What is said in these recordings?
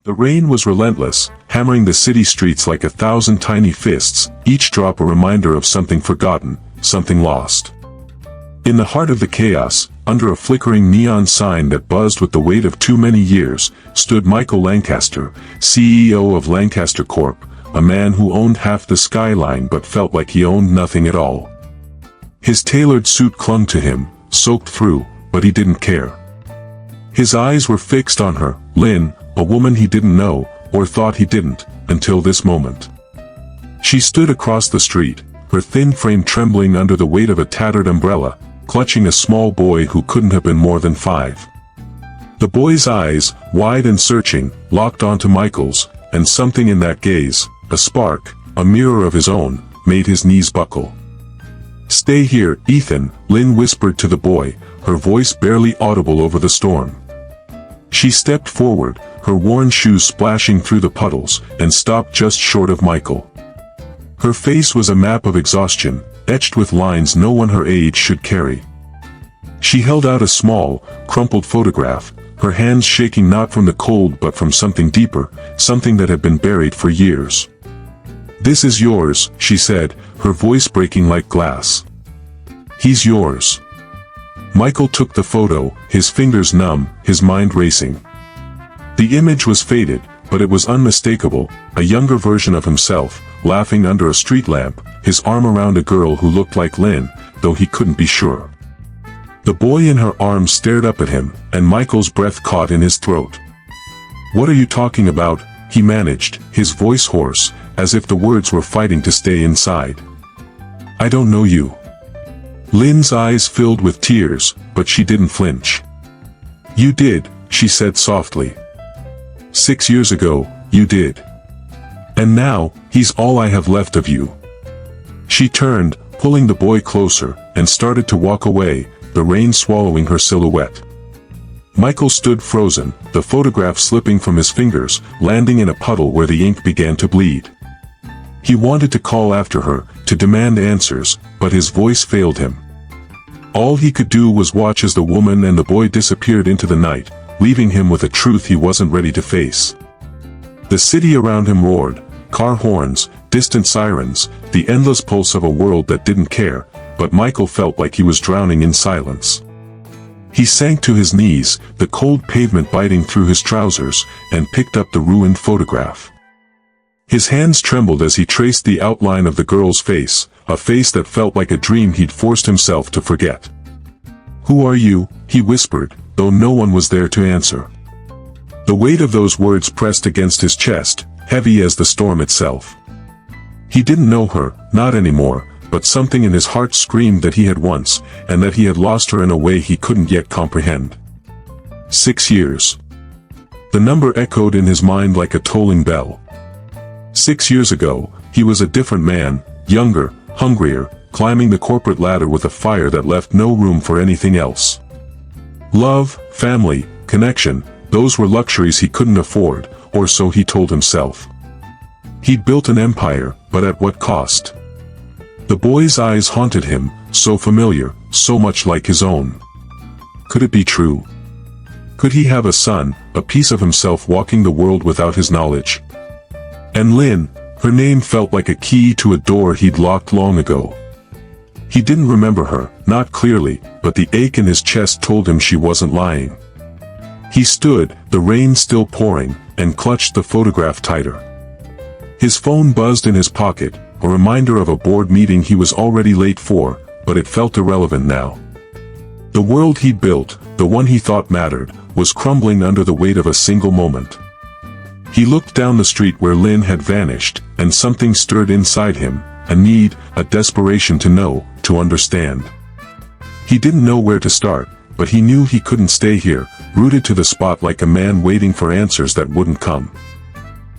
The rain was relentless, hammering the city streets like 1,000 tiny fists, each drop a reminder of something forgotten, something lost. In the heart of the chaos, under a flickering neon sign that buzzed with the weight of too many years, stood Michael Lancaster, CEO of Lancaster Corp., a man who owned half the skyline but felt like he owned nothing at all. His tailored suit clung to him, soaked through, but he didn't care. His eyes were fixed on her, Lynn, a woman he didn't know, or thought he didn't, until this moment. She stood across the street, her thin frame trembling under the weight of a tattered umbrella, clutching a small boy who couldn't have been more than 5. The boy's eyes, wide and searching, locked onto Michael's, and something in that gaze, a spark, a mirror of his own, made his knees buckle. "Stay here, Ethan," Lynn whispered to the boy, her voice barely audible over the storm. She stepped forward, her worn shoes splashing through the puddles, and stopped just short of Michael. Her face was a map of exhaustion, etched with lines no one her age should carry. She held out a small, crumpled photograph, her hands shaking not from the cold but from something deeper, something that had been buried for years. "This is yours," she said, her voice breaking like glass. "He's yours." Michael took the photo, his fingers numb, his mind racing. The image was faded, but it was unmistakable, a younger version of himself, laughing under a street lamp, his arm around a girl who looked like Lynn, though he couldn't be sure. The boy in her arms stared up at him, and Michael's breath caught in his throat. "What are you talking about?" he managed, his voice hoarse, as if the words were fighting to stay inside. "I don't know you." Lynn's eyes filled with tears, but she didn't flinch. "You did," she said softly. "6 years ago, you did. And now, he's all I have left of you." She turned, pulling the boy closer, and started to walk away, the rain swallowing her silhouette. Michael stood frozen, the photograph slipping from his fingers, landing in a puddle where the ink began to bleed. He wanted to call after her, to demand answers, but his voice failed him. All he could do was watch as the woman and the boy disappeared into the night, leaving him with a truth he wasn't ready to face. The city around him roared, car horns, distant sirens, the endless pulse of a world that didn't care, but Michael felt like he was drowning in silence. He sank to his knees, the cold pavement biting through his trousers, and picked up the ruined photograph. His hands trembled as he traced the outline of the girl's face, a face that felt like a dream he'd forced himself to forget. "Who are you?" he whispered, though no one was there to answer. The weight of those words pressed against his chest, heavy as the storm itself. He didn't know her, not anymore, but something in his heart screamed that he had once, and that he had lost her in a way he couldn't yet comprehend. 6 years. The number echoed in his mind like a tolling bell. 6 years ago, he was a different man, younger, hungrier, climbing the corporate ladder with a fire that left no room for anything else. Love, family, connection, those were luxuries he couldn't afford, or so he told himself. He'd built an empire, but at what cost? The boy's eyes haunted him, so familiar, so much like his own. Could it be true? Could he have a son, a piece of himself walking the world without his knowledge? And Lynn, her name felt like a key to a door he'd locked long ago. He didn't remember her, not clearly, but the ache in his chest told him she wasn't lying. He stood, the rain still pouring, and clutched the photograph tighter. His phone buzzed in his pocket, a reminder of a board meeting he was already late for, but it felt irrelevant now. The world he'd built, the one he thought mattered, was crumbling under the weight of a single moment. He looked down the street where Lynn had vanished, and something stirred inside him, a need, a desperation to know, to understand. He didn't know where to start, but he knew he couldn't stay here, rooted to the spot like a man waiting for answers that wouldn't come.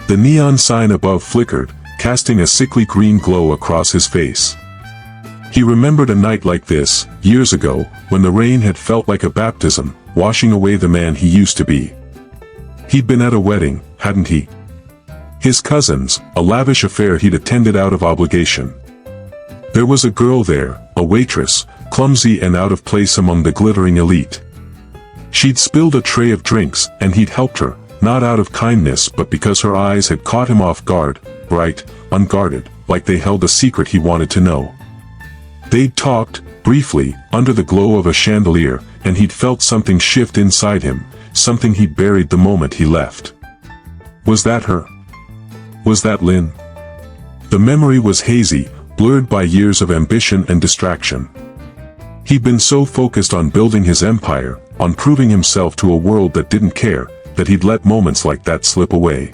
The neon sign above flickered, casting a sickly green glow across his face. He remembered a night like this, years ago, when the rain had felt like a baptism, washing away the man he used to be. He'd been at a wedding, hadn't he? His cousin's, a lavish affair he'd attended out of obligation. There was a girl there, a waitress, clumsy and out of place among the glittering elite. She'd spilled a tray of drinks, and he'd helped her, not out of kindness but because her eyes had caught him off guard, bright, unguarded, like they held a secret he wanted to know. They'd talked, briefly, under the glow of a chandelier, and he'd felt something shift inside him, something he'd buried the moment he left. Was that her? Was that Lynn? The memory was hazy, blurred by years of ambition and distraction. He'd been so focused on building his empire, on proving himself to a world that didn't care, that he'd let moments like that slip away.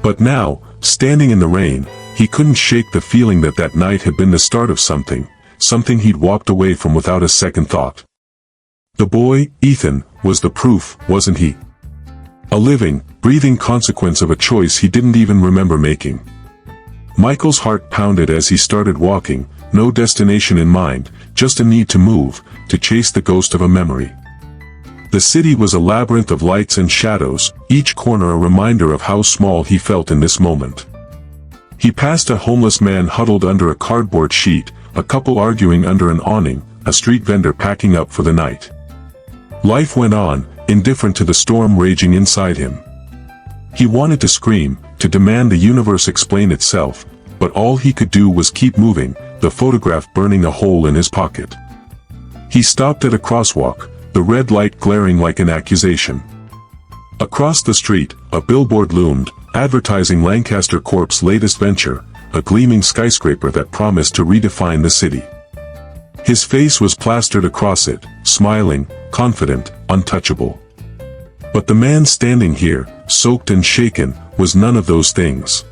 But now, standing in the rain, he couldn't shake the feeling that that night had been the start of something he'd walked away from without a second thought. The boy, Ethan, was the proof, wasn't he? A living, breathing consequence of a choice he didn't even remember making. Michael's heart pounded as he started walking, no destination in mind, just a need to move, to chase the ghost of a memory. The city was a labyrinth of lights and shadows, each corner a reminder of how small he felt in this moment. He passed a homeless man huddled under a cardboard sheet, a couple arguing under an awning, a street vendor packing up for the night. Life went on, indifferent to the storm raging inside him. He wanted to scream, to demand the universe explain itself, but all he could do was keep moving, the photograph burning a hole in his pocket. He stopped at a crosswalk, the red light glaring like an accusation. Across the street, a billboard loomed, advertising Lancaster Corp's latest venture, a gleaming skyscraper that promised to redefine the city. His face was plastered across it, smiling, confident, untouchable. But the man standing here, soaked and shaken, was none of those things.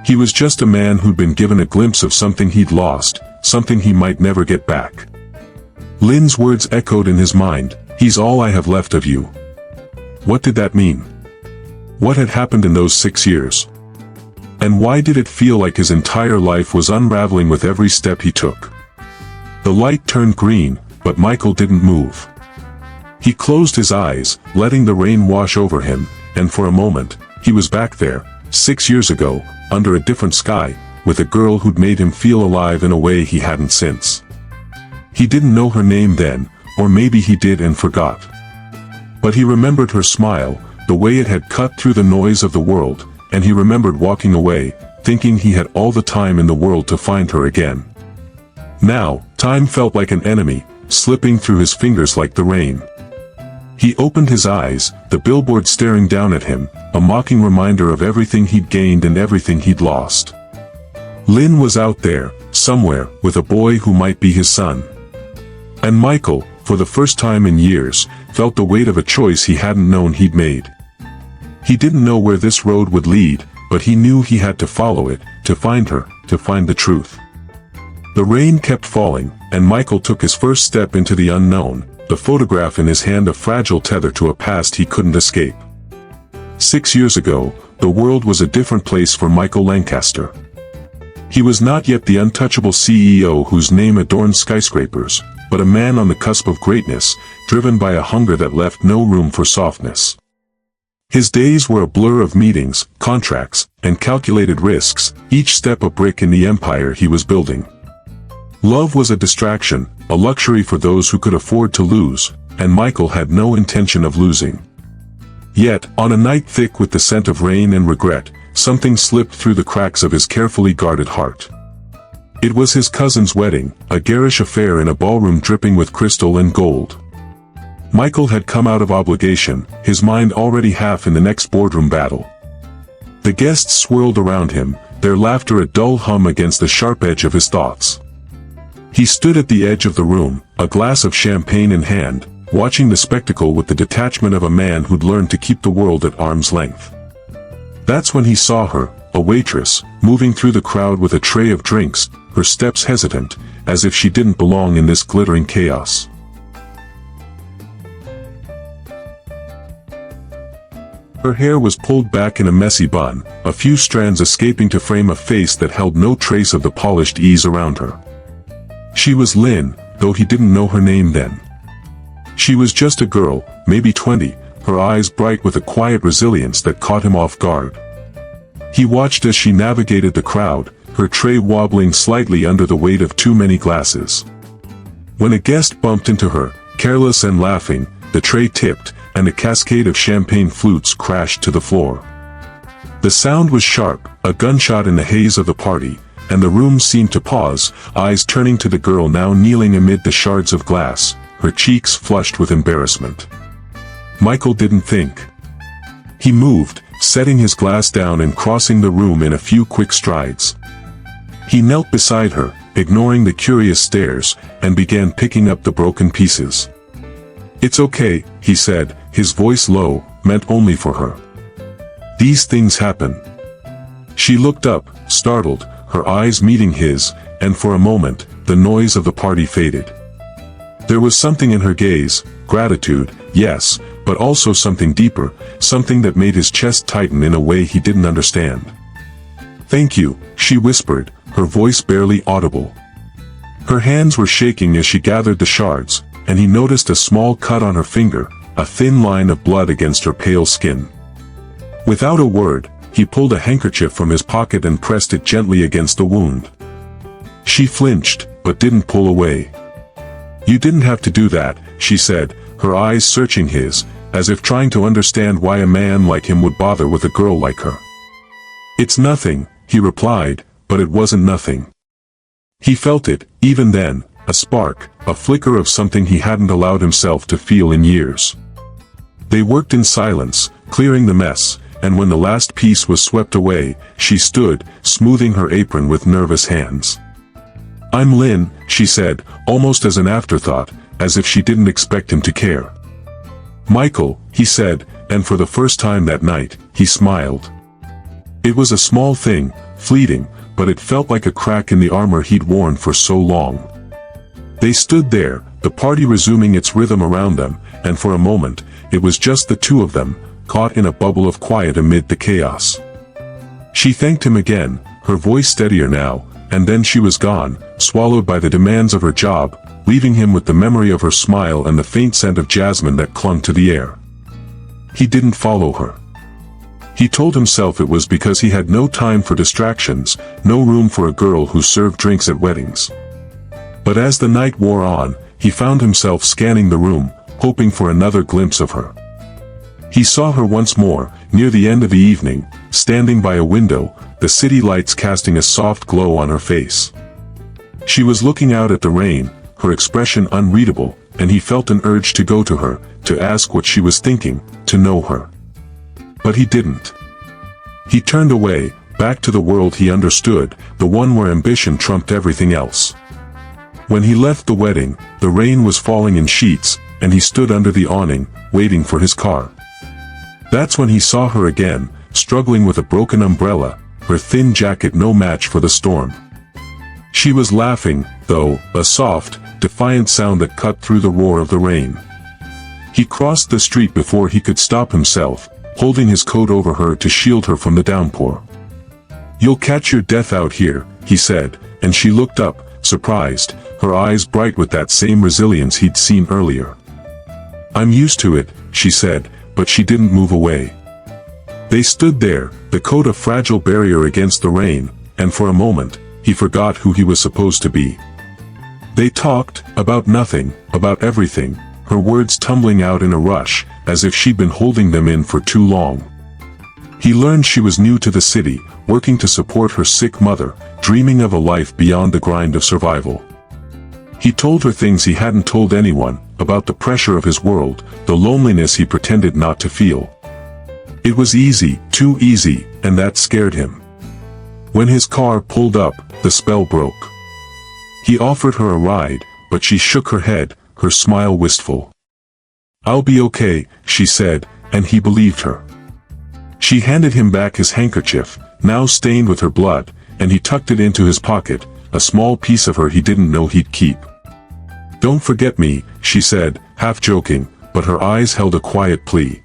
He was just a man who'd been given a glimpse of something he'd lost, something he might never get back. Lynn's words echoed in his mind, "He's all I have left of you." What did that mean? What had happened in those 6 years? And why did it feel like his entire life was unraveling with every step he took? The light turned green, but Michael didn't move. He closed his eyes, letting the rain wash over him, and for a moment, he was back there, 6 years ago, under a different sky, with a girl who'd made him feel alive in a way he hadn't since. He didn't know her name then, or maybe he did and forgot. But he remembered her smile, the way it had cut through the noise of the world, and he remembered walking away, thinking he had all the time in the world to find her again. Now, time felt like an enemy, slipping through his fingers like the rain. He opened his eyes, the billboard staring down at him, a mocking reminder of everything he'd gained and everything he'd lost. Lynn was out there, somewhere, with a boy who might be his son. And Michael, for the first time in years, felt the weight of a choice he hadn't known he'd made. He didn't know where this road would lead, but he knew he had to follow it, to find her, to find the truth. The rain kept falling, and Michael took his first step into the unknown, the photograph in his hand a fragile tether to a past he couldn't escape. 6 years ago, the world was a different place for Michael Lancaster. He was not yet the untouchable CEO whose name adorned skyscrapers, but a man on the cusp of greatness, driven by a hunger that left no room for softness. His days were a blur of meetings, contracts, and calculated risks, each step a brick in the empire he was building. Love was a distraction, a luxury for those who could afford to lose, and Michael had no intention of losing. Yet, on a night thick with the scent of rain and regret, something slipped through the cracks of his carefully guarded heart. It was his cousin's wedding, a garish affair in a ballroom dripping with crystal and gold. Michael had come out of obligation, his mind already half in the next boardroom battle. The guests swirled around him, their laughter a dull hum against the sharp edge of his thoughts. He stood at the edge of the room, a glass of champagne in hand, watching the spectacle with the detachment of a man who'd learned to keep the world at arm's length. That's when he saw her, a waitress, moving through the crowd with a tray of drinks, her steps hesitant, as if she didn't belong in this glittering chaos. Her hair was pulled back in a messy bun, a few strands escaping to frame a face that held no trace of the polished ease around her. She was Lynn, though he didn't know her name then. She was just a girl, maybe 20, her eyes bright with a quiet resilience that caught him off guard. He watched as she navigated the crowd, her tray wobbling slightly under the weight of too many glasses. When a guest bumped into her, careless and laughing, the tray tipped, and a cascade of champagne flutes crashed to the floor. The sound was sharp, a gunshot in the haze of the party, and the room seemed to pause, eyes turning to the girl now kneeling amid the shards of glass, her cheeks flushed with embarrassment. Michael didn't think. He moved, setting his glass down and crossing the room in a few quick strides. He knelt beside her, ignoring the curious stares, and began picking up the broken pieces. "It's okay," he said, his voice low, meant only for her. "These things happen." She looked up, startled, her eyes meeting his, and for a moment, the noise of the party faded. There was something in her gaze, gratitude, yes, but also something deeper, something that made his chest tighten in a way he didn't understand. "Thank you," she whispered, her voice barely audible. Her hands were shaking as she gathered the shards, and he noticed a small cut on her finger, a thin line of blood against her pale skin. Without a word, he pulled a handkerchief from his pocket and pressed it gently against the wound. She flinched, but didn't pull away. "You didn't have to do that," she said, her eyes searching his, as if trying to understand why a man like him would bother with a girl like her. "It's nothing," he replied, but it wasn't nothing. He felt it, even then, a spark, a flicker of something he hadn't allowed himself to feel in years. They worked in silence, clearing the mess, and when the last piece was swept away, she stood, smoothing her apron with nervous hands. "I'm Lynn," she said, almost as an afterthought, as if she didn't expect him to care. "Michael," he said, and for the first time that night, he smiled. It was a small thing, fleeting, but it felt like a crack in the armor he'd worn for so long. They stood there, the party resuming its rhythm around them, and for a moment, it was just the two of them, caught in a bubble of quiet amid the chaos. She thanked him again, her voice steadier now, and then she was gone, swallowed by the demands of her job, leaving him with the memory of her smile and the faint scent of jasmine that clung to the air. He didn't follow her. He told himself it was because he had no time for distractions, no room for a girl who served drinks at weddings. But as the night wore on, he found himself scanning the room, hoping for another glimpse of her. He saw her once more, near the end of the evening, standing by a window, the city lights casting a soft glow on her face. She was looking out at the rain, her expression unreadable, and he felt an urge to go to her, to ask what she was thinking, to know her. But he didn't. He turned away, back to the world he understood, the one where ambition trumped everything else. When he left the wedding, the rain was falling in sheets, and he stood under the awning, waiting for his car. That's when he saw her again, struggling with a broken umbrella, her thin jacket no match for the storm. She was laughing, though, a soft, defiant sound that cut through the roar of the rain. He crossed the street before he could stop himself, holding his coat over her to shield her from the downpour. "You'll catch your death out here," he said, and she looked up, surprised, her eyes bright with that same resilience he'd seen earlier. "I'm used to it," she said, but she didn't move away. They stood there, the coat a fragile barrier against the rain, and for a moment, he forgot who he was supposed to be. They talked, about nothing, about everything, her words tumbling out in a rush, as if she'd been holding them in for too long. He learned she was new to the city, working to support her sick mother, dreaming of a life beyond the grind of survival. He told her things he hadn't told anyone, about the pressure of his world, the loneliness he pretended not to feel. It was easy, too easy, and that scared him. When his car pulled up, the spell broke. He offered her a ride, but she shook her head, her smile wistful. "I'll be okay," she said, and he believed her. She handed him back his handkerchief, now stained with her blood, and he tucked it into his pocket, a small piece of her he didn't know he'd keep. "Don't forget me," she said, half joking, but her eyes held a quiet plea.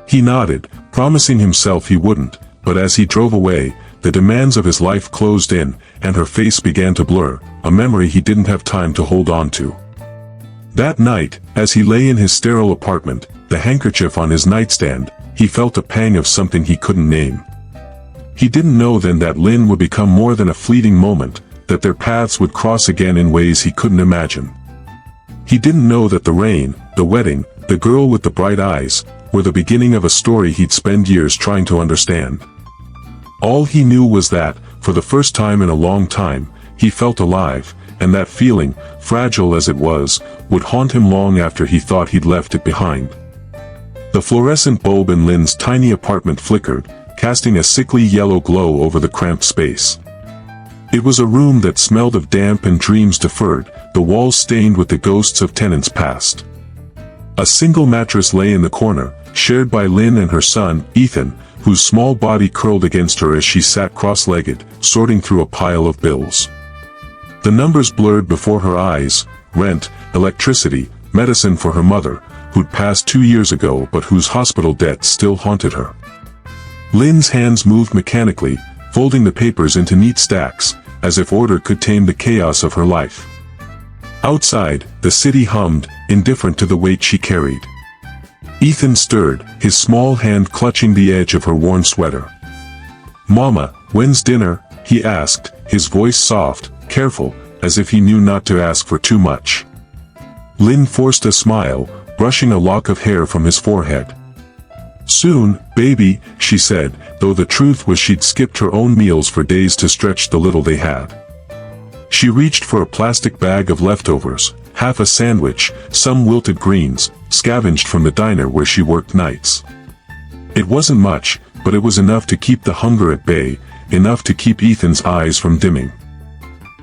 He nodded, promising himself he wouldn't, but as he drove away, the demands of his life closed in, and her face began to blur, a memory he didn't have time to hold on to. That night, as he lay in his sterile apartment, the handkerchief on his nightstand, he felt a pang of something he couldn't name. He didn't know then that Lynn would become more than a fleeting moment, that their paths would cross again in ways he couldn't imagine. He didn't know that the rain, the wedding, the girl with the bright eyes, were the beginning of a story he'd spend years trying to understand. All he knew was that, for the first time in a long time, he felt alive, and that feeling, fragile as it was, would haunt him long after he thought he'd left it behind. The fluorescent bulb in Lynn's tiny apartment flickered, casting a sickly yellow glow over the cramped space. It was a room that smelled of damp and dreams deferred, the walls stained with the ghosts of tenants past. A single mattress lay in the corner, shared by Lynn and her son, Ethan, whose small body curled against her as she sat cross-legged, sorting through a pile of bills. The numbers blurred before her eyes: rent, electricity, medicine for her mother, who'd passed 2 years ago but whose hospital debt still haunted her. Lynn's hands moved mechanically, folding the papers into neat stacks, as if order could tame the chaos of her life. Outside, the city hummed, indifferent to the weight she carried. Ethan stirred, his small hand clutching the edge of her worn sweater. "Mama, when's dinner?" he asked, his voice soft, careful, as if he knew not to ask for too much. Lynn forced a smile, brushing a lock of hair from his forehead. "Soon, baby," she said, though the truth was she'd skipped her own meals for days to stretch the little they had. She reached for a plastic bag of leftovers, half a sandwich, some wilted greens, scavenged from the diner where she worked nights. It wasn't much, but it was enough to keep the hunger at bay, enough to keep Ethan's eyes from dimming.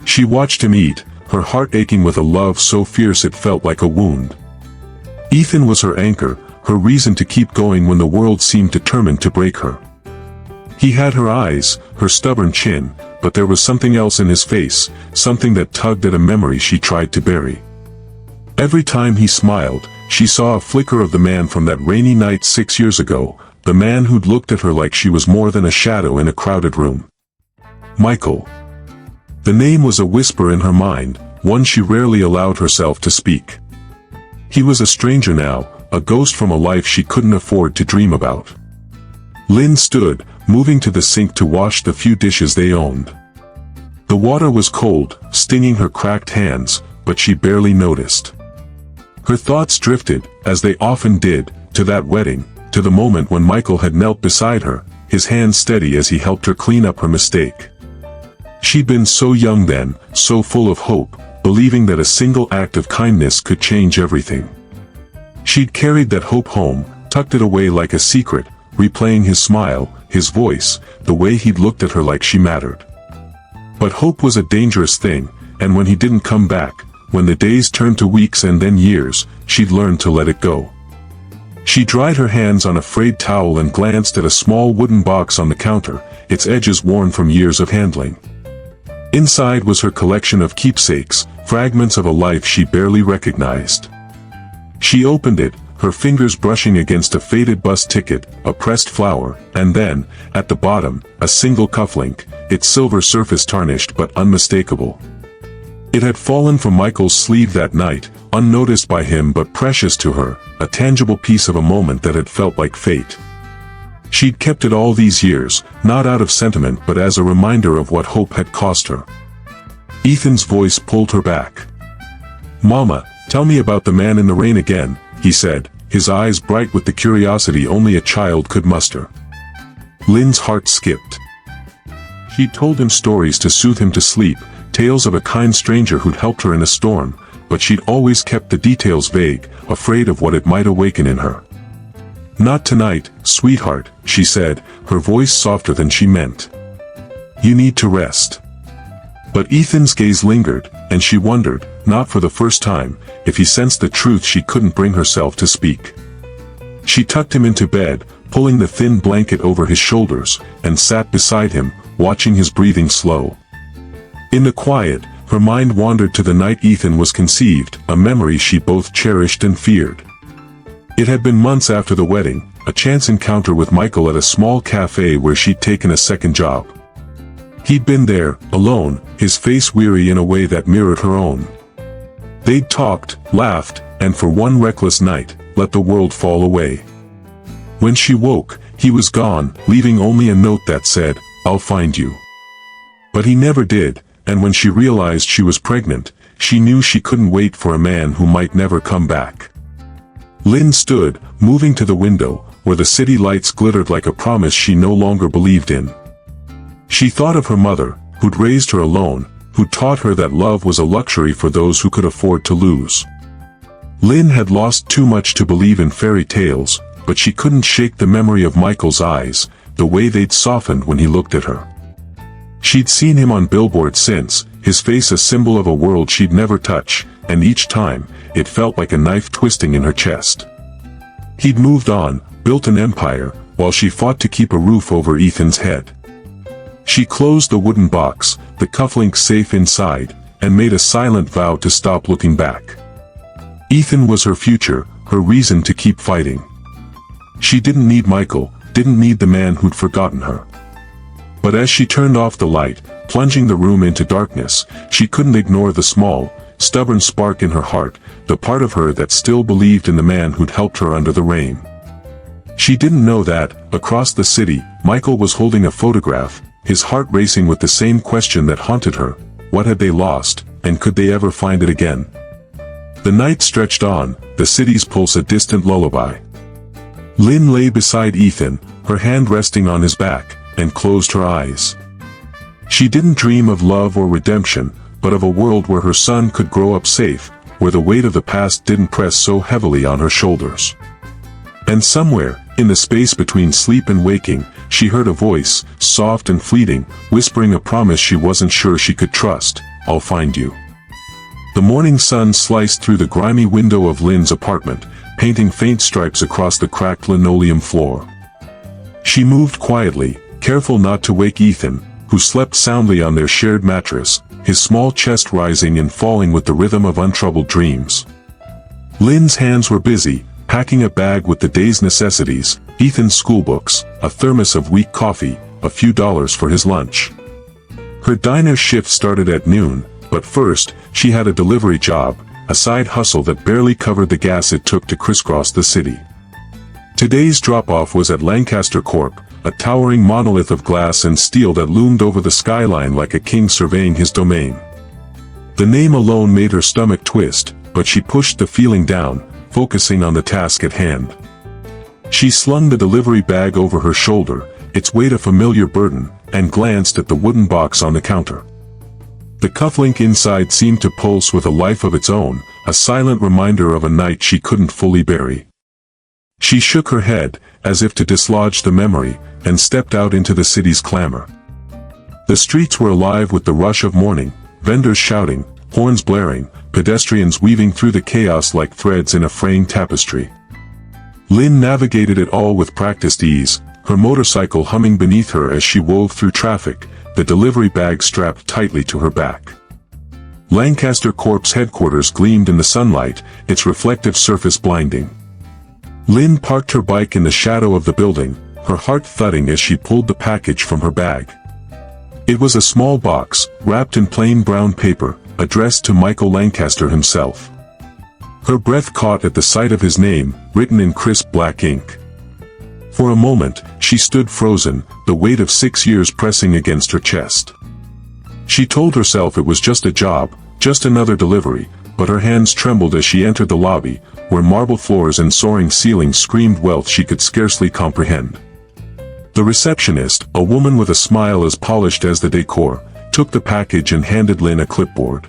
She watched him eat, her heart aching with a love so fierce it felt like a wound. Ethan was her anchor, her reason to keep going when the world seemed determined to break her. He had her eyes, her stubborn chin, but there was something else in his face, something that tugged at a memory she tried to bury. Every time he smiled, she saw a flicker of the man from that rainy night 6 years ago, the man who'd looked at her like she was more than a shadow in a crowded room. Michael. The name was a whisper in her mind, one she rarely allowed herself to speak. He was a stranger now, a ghost from a life she couldn't afford to dream about. Lynn stood, moving to the sink to wash the few dishes they owned. The water was cold, stinging her cracked hands, but she barely noticed. Her thoughts drifted, as they often did, to that wedding, to the moment when Michael had knelt beside her, his hand steady as he helped her clean up her mistake. She'd been so young then, so full of hope, believing that a single act of kindness could change everything. She'd carried that hope home, tucked it away like a secret, replaying his smile, his voice, the way he'd looked at her like she mattered. But hope was a dangerous thing, and when he didn't come back, when the days turned to weeks and then years, she'd learned to let it go. She dried her hands on a frayed towel and glanced at a small wooden box on the counter, its edges worn from years of handling. Inside was her collection of keepsakes, fragments of a life she barely recognized. She opened it, her fingers brushing against a faded bus ticket, a pressed flower, and then, at the bottom, a single cufflink, its silver surface tarnished but unmistakable. It had fallen from Michael's sleeve that night, unnoticed by him but precious to her, a tangible piece of a moment that had felt like fate. She'd kept it all these years, not out of sentiment but as a reminder of what hope had cost her. Ethan's voice pulled her back. "Mama, tell me about the man in the rain again," he said, his eyes bright with the curiosity only a child could muster. Lynn's heart skipped. She'd told him stories to soothe him to sleep, tales of a kind stranger who'd helped her in a storm, but she'd always kept the details vague, afraid of what it might awaken in her. "Not tonight, sweetheart," she said, her voice softer than she meant. "You need to rest." But Ethan's gaze lingered, and she wondered, not for the first time, if he sensed the truth she couldn't bring herself to speak. She tucked him into bed, pulling the thin blanket over his shoulders, and sat beside him, watching his breathing slow. In the quiet, her mind wandered to the night Ethan was conceived, a memory she both cherished and feared. It had been months after the wedding, a chance encounter with Michael at a small cafe where she'd taken a second job. He'd been there, alone, his face weary in a way that mirrored her own. They'd talked, laughed, and for one reckless night, let the world fall away. When she woke, he was gone, leaving only a note that said, "I'll find you." But he never did, and when she realized she was pregnant, she knew she couldn't wait for a man who might never come back. Lynn stood, moving to the window, where the city lights glittered like a promise she no longer believed in. She thought of her mother, who'd raised her alone, who taught her that love was a luxury for those who could afford to lose. Lynn had lost too much to believe in fairy tales, but she couldn't shake the memory of Michael's eyes, the way they'd softened when he looked at her. She'd seen him on billboards since, his face a symbol of a world she'd never touch, and each time, it felt like a knife twisting in her chest. He'd moved on, built an empire, while she fought to keep a roof over Ethan's head. She closed the wooden box, the cufflinks safe inside, and made a silent vow to stop looking back. Ethan was her future, her reason to keep fighting. She didn't need Michael, didn't need the man who'd forgotten her. But as she turned off the light, plunging the room into darkness, she couldn't ignore the small, stubborn spark in her heart, the part of her that still believed in the man who'd helped her under the rain. She didn't know that, across the city, Michael was holding a photograph, his heart racing with the same question that haunted her: what had they lost, and could they ever find it again? The night stretched on, the city's pulse a distant lullaby. Lynn lay beside Ethan, her hand resting on his back, and closed her eyes. She didn't dream of love or redemption, but of a world where her son could grow up safe, where the weight of the past didn't press so heavily on her shoulders. And somewhere, in the space between sleep and waking, she heard a voice, soft and fleeting, whispering a promise she wasn't sure she could trust: "I'll find you." The morning sun sliced through the grimy window of Lynn's apartment, painting faint stripes across the cracked linoleum floor. She moved quietly, careful not to wake Ethan, who slept soundly on their shared mattress, his small chest rising and falling with the rhythm of untroubled dreams. Lynn's hands were busy, packing a bag with the day's necessities: Ethan's schoolbooks, a thermos of weak coffee, a few dollars for his lunch. Her diner shift started at noon, but first, she had a delivery job, a side hustle that barely covered the gas it took to crisscross the city. Today's drop-off was at Lancaster Corp, a towering monolith of glass and steel that loomed over the skyline like a king surveying his domain. The name alone made her stomach twist, but she pushed the feeling down, focusing on the task at hand. She slung the delivery bag over her shoulder, its weight a familiar burden, and glanced at the wooden box on the counter. The cufflink inside seemed to pulse with a life of its own, a silent reminder of a night she couldn't fully bury. She shook her head, as if to dislodge the memory, and stepped out into the city's clamor. The streets were alive with the rush of morning, vendors shouting, horns blaring, pedestrians weaving through the chaos like threads in a fraying tapestry. Lynn navigated it all with practiced ease, her motorcycle humming beneath her as she wove through traffic, the delivery bag strapped tightly to her back. Lancaster Corp's headquarters gleamed in the sunlight, its reflective surface blinding. Lynn parked her bike in the shadow of the building, her heart thudding as she pulled the package from her bag. It was a small box, wrapped in plain brown paper, addressed to Michael Lancaster himself. Her breath caught at the sight of his name, written in crisp black ink. For a moment, she stood frozen, the weight of 6 years pressing against her chest. She told herself it was just a job, just another delivery, but her hands trembled as she entered the lobby, where marble floors and soaring ceilings screamed wealth she could scarcely comprehend. The receptionist, a woman with a smile as polished as the decor, took the package and handed Lynn a clipboard.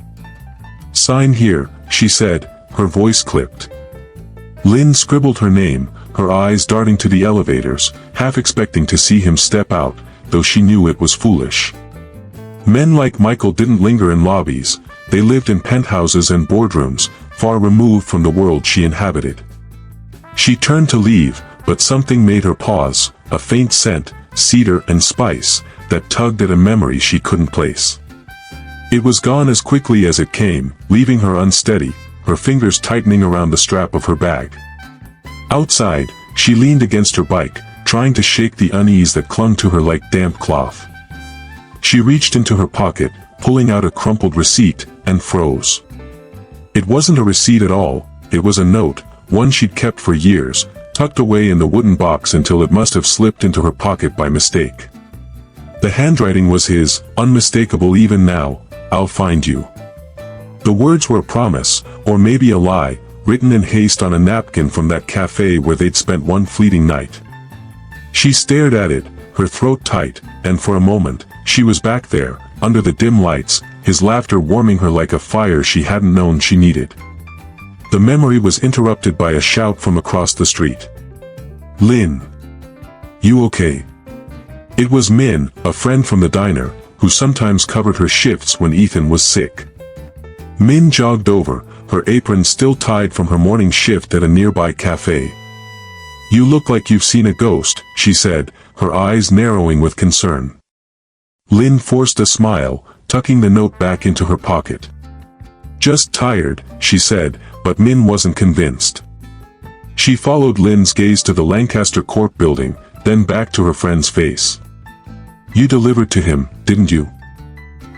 "Sign here," she said, her voice clipped. Lynn scribbled her name, her eyes darting to the elevators, half expecting to see him step out, though she knew it was foolish. Men like Michael didn't linger in lobbies, they lived in penthouses and boardrooms, far removed from the world she inhabited. She turned to leave, but something made her pause, a faint scent, cedar and spice, that tugged at a memory she couldn't place. It was gone as quickly as it came, leaving her unsteady, her fingers tightening around the strap of her bag. Outside, she leaned against her bike, trying to shake the unease that clung to her like damp cloth. She reached into her pocket, pulling out a crumpled receipt, and froze. It wasn't a receipt at all, it was a note, one she'd kept for years, tucked away in the wooden box until it must have slipped into her pocket by mistake. The handwriting was his, unmistakable even now: "I'll find you." The words were a promise, or maybe a lie, written in haste on a napkin from that cafe where they'd spent one fleeting night. She stared at it, her throat tight, and for a moment, she was back there, under the dim lights, his laughter warming her like a fire she hadn't known she needed. The memory was interrupted by a shout from across the street. "Lynn! You okay?" It was Min, a friend from the diner, who sometimes covered her shifts when Ethan was sick. Min jogged over, her apron still tied from her morning shift at a nearby cafe. "You look like you've seen a ghost," she said, her eyes narrowing with concern. Lynn forced a smile, tucking the note back into her pocket. "Just tired," she said, but Min wasn't convinced. She followed Lynn's gaze to the Lancaster Corp building, then back to her friend's face. "You delivered to him, didn't you?"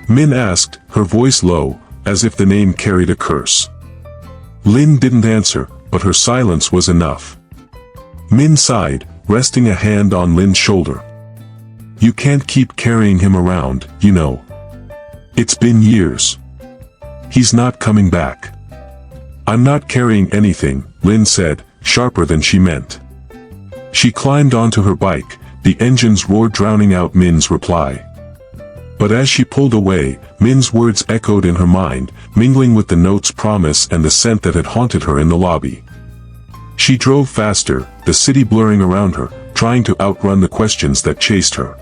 Min asked, her voice low, as if the name carried a curse. Lynn didn't answer, but her silence was enough. Min sighed, resting a hand on Lynn's shoulder. "You can't keep carrying him around, you know. It's been years. He's not coming back." "I'm not carrying anything," Lynn said, sharper than she meant. She climbed onto her bike, the engine's roar drowning out Min's reply. But as she pulled away, Min's words echoed in her mind, mingling with the note's promise and the scent that had haunted her in the lobby. She drove faster, the city blurring around her, trying to outrun the questions that chased her.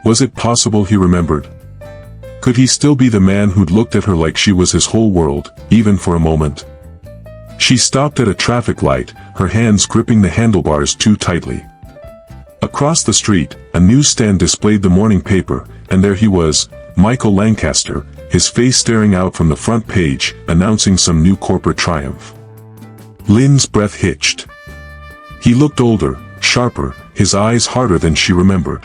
Was it possible he remembered? Could he still be the man who'd looked at her like she was his whole world, even for a moment? She stopped at a traffic light, her hands gripping the handlebars too tightly. Across the street, a newsstand displayed the morning paper, and there he was, Michael Lancaster, his face staring out from the front page, announcing some new corporate triumph. Lynn's breath hitched. He looked older, sharper, his eyes harder than she remembered.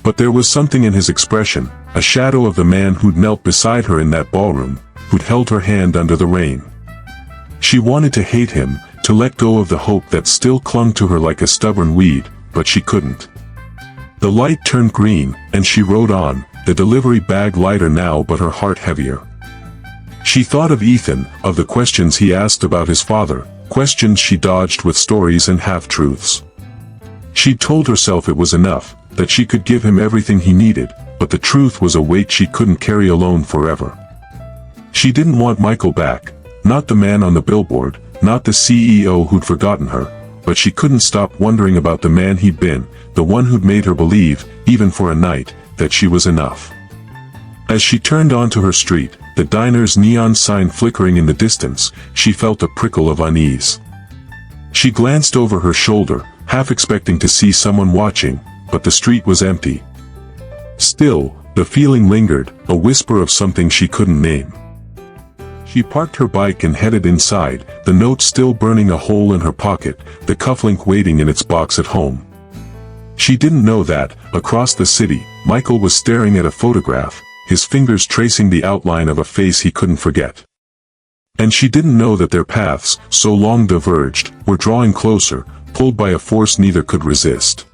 But there was something in his expression, a shadow of the man who'd knelt beside her in that ballroom, who'd held her hand under the rain. She wanted to hate him, to let go of the hope that still clung to her like a stubborn weed, but she couldn't. The light turned green, and she rode on, the delivery bag lighter now but her heart heavier. She thought of Ethan, of the questions he asked about his father, questions she dodged with stories and half-truths. She'd told herself it was enough, that she could give him everything he needed, but the truth was a weight she couldn't carry alone forever. She didn't want Michael back, not the man on the billboard, not the CEO who'd forgotten her, but she couldn't stop wondering about the man he'd been, the one who'd made her believe, even for a night, that she was enough. As she turned onto her street, the diner's neon sign flickering in the distance, she felt a prickle of unease. She glanced over her shoulder, half expecting to see someone watching, but the street was empty. Still, the feeling lingered, a whisper of something she couldn't name. She parked her bike and headed inside, the note still burning a hole in her pocket, the cufflink waiting in its box at home. She didn't know that, across the city, Michael was staring at a photograph, his fingers tracing the outline of a face he couldn't forget. And she didn't know that their paths, so long diverged, were drawing closer, pulled by a force neither could resist.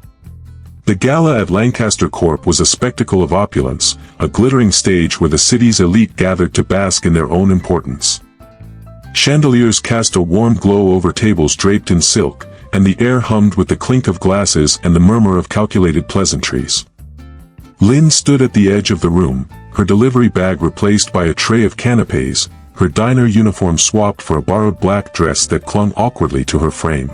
The gala at Lancaster Corp was a spectacle of opulence, a glittering stage where the city's elite gathered to bask in their own importance. Chandeliers cast a warm glow over tables draped in silk, and the air hummed with the clink of glasses and the murmur of calculated pleasantries. Lynn stood at the edge of the room, her delivery bag replaced by a tray of canapes, her diner uniform swapped for a borrowed black dress that clung awkwardly to her frame.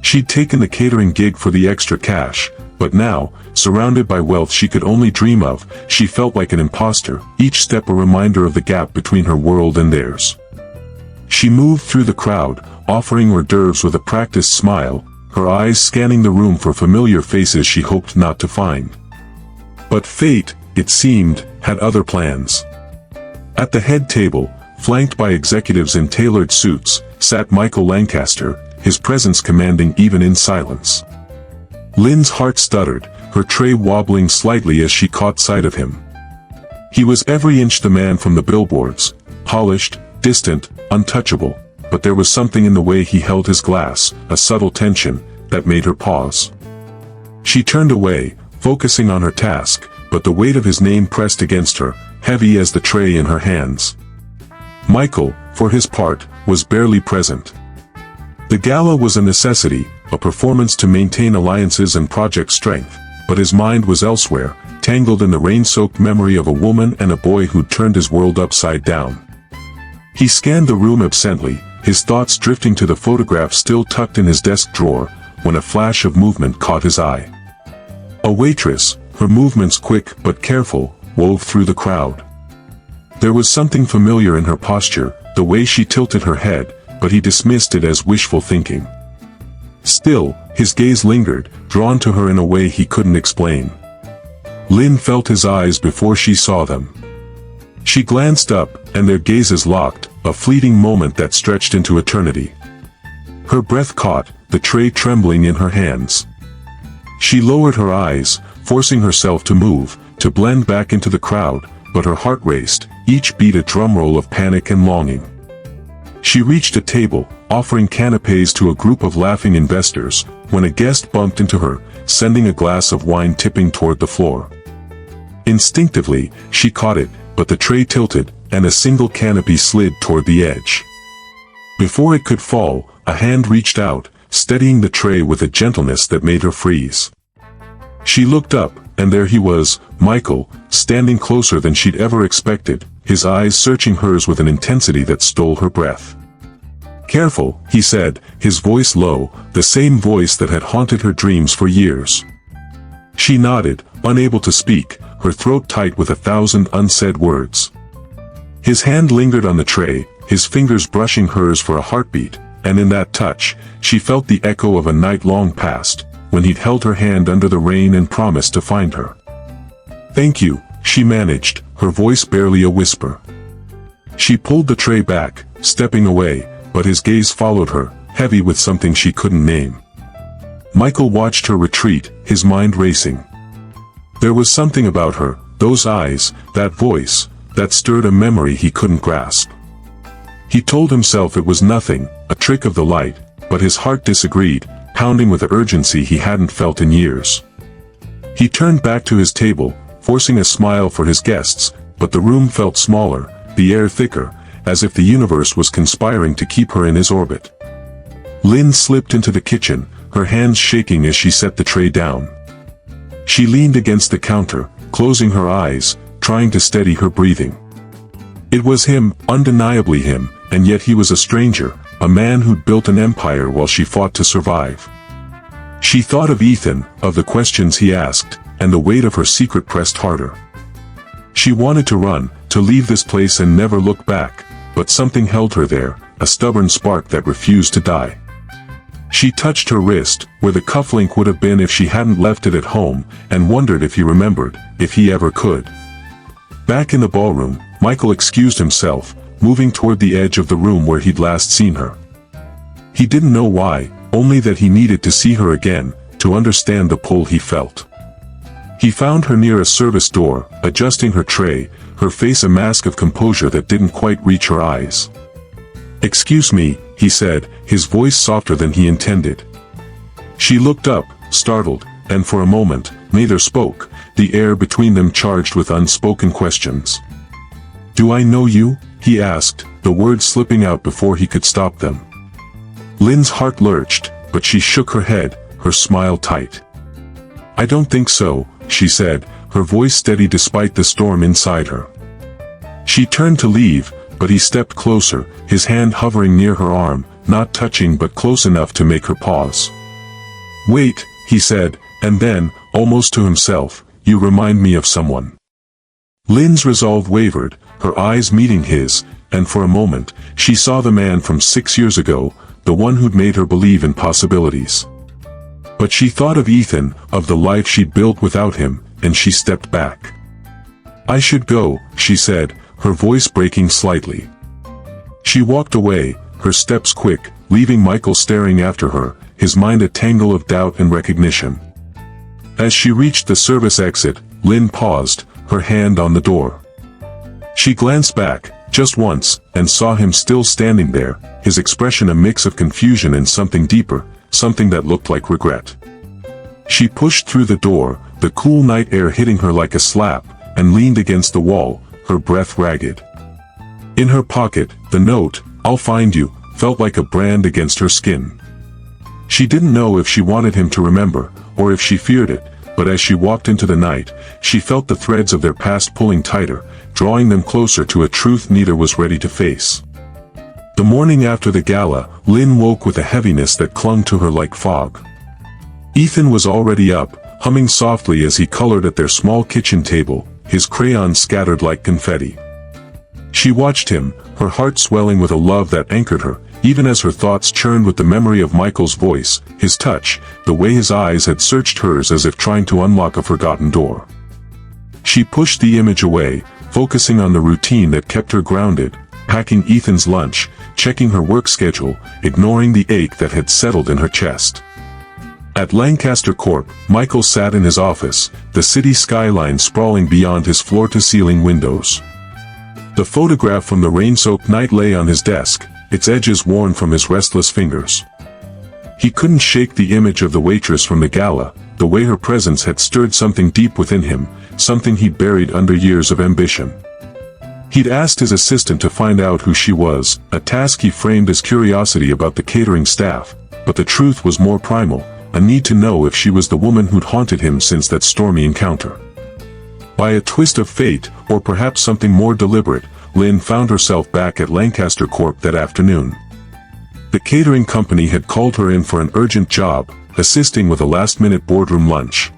She'd taken the catering gig for the extra cash, but now, surrounded by wealth she could only dream of, she felt like an imposter, each step a reminder of the gap between her world and theirs. She moved through the crowd, offering hors d'oeuvres with a practiced smile, her eyes scanning the room for familiar faces she hoped not to find. But fate, it seemed, had other plans. At the head table, flanked by executives in tailored suits, sat Michael Lancaster, his presence commanding even in silence. Lynn's heart stuttered, her tray wobbling slightly as she caught sight of him. He was every inch the man from the billboards, polished, distant, untouchable, but there was something in the way he held his glass, a subtle tension, that made her pause. She turned away, focusing on her task, but the weight of his name pressed against her, heavy as the tray in her hands. Michael, for his part, was barely present. The gala was a necessity, a performance to maintain alliances and project strength, but his mind was elsewhere, tangled in the rain-soaked memory of a woman and a boy who'd turned his world upside down. He scanned the room absently, his thoughts drifting to the photograph still tucked in his desk drawer, when a flash of movement caught his eye. A waitress, her movements quick but careful, wove through the crowd. There was something familiar in her posture, the way she tilted her head, but he dismissed it as wishful thinking. Still, his gaze lingered, drawn to her in a way he couldn't explain. Lynn felt his eyes before she saw them. She glanced up, and their gazes locked, a fleeting moment that stretched into eternity. Her breath caught, the tray trembling in her hands. She lowered her eyes, forcing herself to move, to blend back into the crowd, but her heart raced, each beat a drumroll of panic and longing. She reached a table, offering canapés to a group of laughing investors, when a guest bumped into her, sending a glass of wine tipping toward the floor. Instinctively, she caught it, but the tray tilted, and a single canopy slid toward the edge. Before it could fall, a hand reached out, steadying the tray with a gentleness that made her freeze. She looked up, and there he was, Michael, standing closer than she'd ever expected, his eyes searching hers with an intensity that stole her breath. "Careful," he said, his voice low, the same voice that had haunted her dreams for years. She nodded, unable to speak, her throat tight with 1,000 unsaid words. His hand lingered on the tray, his fingers brushing hers for a heartbeat, and in that touch, she felt the echo of a night long past, when he'd held her hand under the rain and promised to find her. "Thank you," she managed, her voice barely a whisper. She pulled the tray back, stepping away, but his gaze followed her, heavy with something she couldn't name. Michael watched her retreat, his mind racing. There was something about her, those eyes, that voice, that stirred a memory he couldn't grasp. He told himself it was nothing, a trick of the light, but his heart disagreed, pounding with an urgency he hadn't felt in years. He turned back to his table, forcing a smile for his guests, but the room felt smaller, the air thicker, as if the universe was conspiring to keep her in his orbit. Lynn slipped into the kitchen, her hands shaking as she set the tray down. She leaned against the counter, closing her eyes, trying to steady her breathing. It was him, undeniably him, and yet he was a stranger, a man who'd built an empire while she fought to survive. She thought of Ethan, of the questions he asked, and the weight of her secret pressed harder. She wanted to run, to leave this place and never look back, but something held her there, a stubborn spark that refused to die. She touched her wrist, where the cufflink would have been if she hadn't left it at home, and wondered if he remembered, if he ever could. Back in the ballroom, Michael excused himself, moving toward the edge of the room where he'd last seen her. He didn't know why, only that he needed to see her again, to understand the pull he felt. He found her near a service door, adjusting her tray, her face a mask of composure that didn't quite reach her eyes. "Excuse me," he said, his voice softer than he intended. She looked up, startled, and for a moment, neither spoke, the air between them charged with unspoken questions. "Do I know you?" he asked, the words slipping out before he could stop them. Lynn's heart lurched, but she shook her head, her smile tight. "I don't think so," she said, her voice steady despite the storm inside her. She turned to leave, but he stepped closer, his hand hovering near her arm, not touching but close enough to make her pause. "Wait," he said, and then, almost to himself, "You remind me of someone." Lynn's resolve wavered, her eyes meeting his, and for a moment, she saw the man from 6 years ago, the one who'd made her believe in possibilities. But she thought of Ethan, of the life she'd built without him, and she stepped back. "I should go," she said, her voice breaking slightly. She walked away, her steps quick, leaving Michael staring after her, his mind a tangle of doubt and recognition. As she reached the service exit, Lynn paused, her hand on the door. She glanced back, just once, and saw him still standing there, his expression a mix of confusion and something deeper, something that looked like regret. She pushed through the door, the cool night air hitting her like a slap, and leaned against the wall, her breath ragged. In her pocket, the note, "I'll find you," felt like a brand against her skin. She didn't know if she wanted him to remember, or if she feared it, but as she walked into the night, she felt the threads of their past pulling tighter, drawing them closer to a truth neither was ready to face. The morning after the gala, Lynn woke with a heaviness that clung to her like fog. Ethan was already up, humming softly as he colored at their small kitchen table, his crayons scattered like confetti. She watched him, her heart swelling with a love that anchored her, even as her thoughts churned with the memory of Michael's voice, his touch, the way his eyes had searched hers as if trying to unlock a forgotten door. She pushed the image away, focusing on the routine that kept her grounded, packing Ethan's lunch, checking her work schedule, ignoring the ache that had settled in her chest. At Lancaster Corp, Michael sat in his office, the city skyline sprawling beyond his floor-to-ceiling windows. The photograph from the rain-soaked night lay on his desk, its edges worn from his restless fingers. He couldn't shake the image of the waitress from the gala, the way her presence had stirred something deep within him, something he'd buried under years of ambition. He'd asked his assistant to find out who she was, a task he framed as curiosity about the catering staff, but the truth was more primal, a need to know if she was the woman who'd haunted him since that stormy encounter. By a twist of fate, or perhaps something more deliberate, Lynn found herself back at Lancaster Corp that afternoon. The catering company had called her in for an urgent job, assisting with a last-minute boardroom lunch.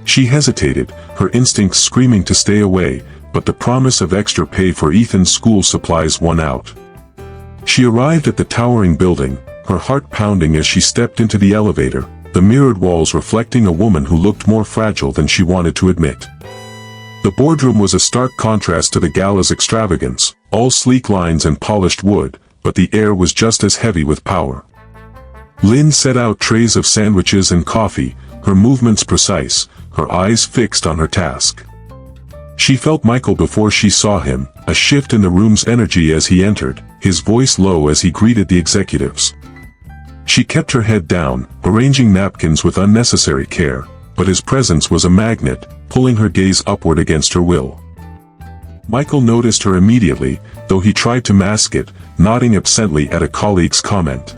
She hesitated, her instincts screaming to stay away, but the promise of extra pay for Ethan's school supplies won out. She arrived at the towering building, her heart pounding as she stepped into the elevator, the mirrored walls reflecting a woman who looked more fragile than she wanted to admit. The boardroom was a stark contrast to the gala's extravagance, all sleek lines and polished wood, but the air was just as heavy with power. Lynn set out trays of sandwiches and coffee, her movements precise, her eyes fixed on her task. She felt Michael before she saw him, a shift in the room's energy as he entered, his voice low as he greeted the executives. She kept her head down, arranging napkins with unnecessary care, but his presence was a magnet, pulling her gaze upward against her will. Michael noticed her immediately, though he tried to mask it, nodding absently at a colleague's comment.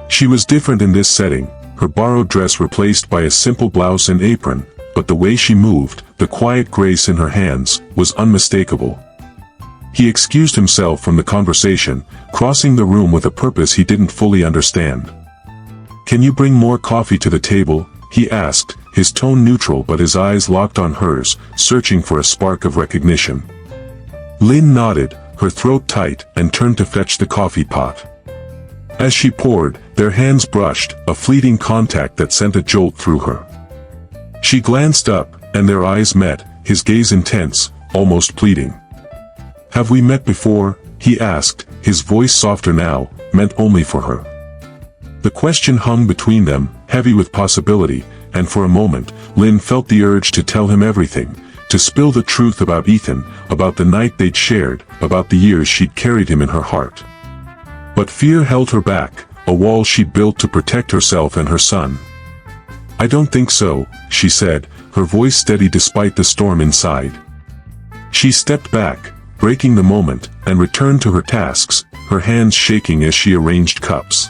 She was different in this setting, her borrowed dress replaced by a simple blouse and apron, but the way she moved, the quiet grace in her hands, was unmistakable. He excused himself from the conversation, crossing the room with a purpose he didn't fully understand. "Can you bring more coffee to the table?" he asked, his tone neutral but his eyes locked on hers, searching for a spark of recognition. Lynn nodded, her throat tight, and turned to fetch the coffee pot. As she poured, their hands brushed, a fleeting contact that sent a jolt through her. She glanced up, and their eyes met, his gaze intense, almost pleading. "Have we met before?" he asked, his voice softer now, meant only for her. The question hung between them, heavy with possibility, and for a moment, Lynn felt the urge to tell him everything, to spill the truth about Ethan, about the night they'd shared, about the years she'd carried him in her heart. But fear held her back, a wall she'd built to protect herself and her son. "I don't think so," she said, her voice steady despite the storm inside. She stepped back, breaking the moment, and returned to her tasks, her hands shaking as she arranged cups.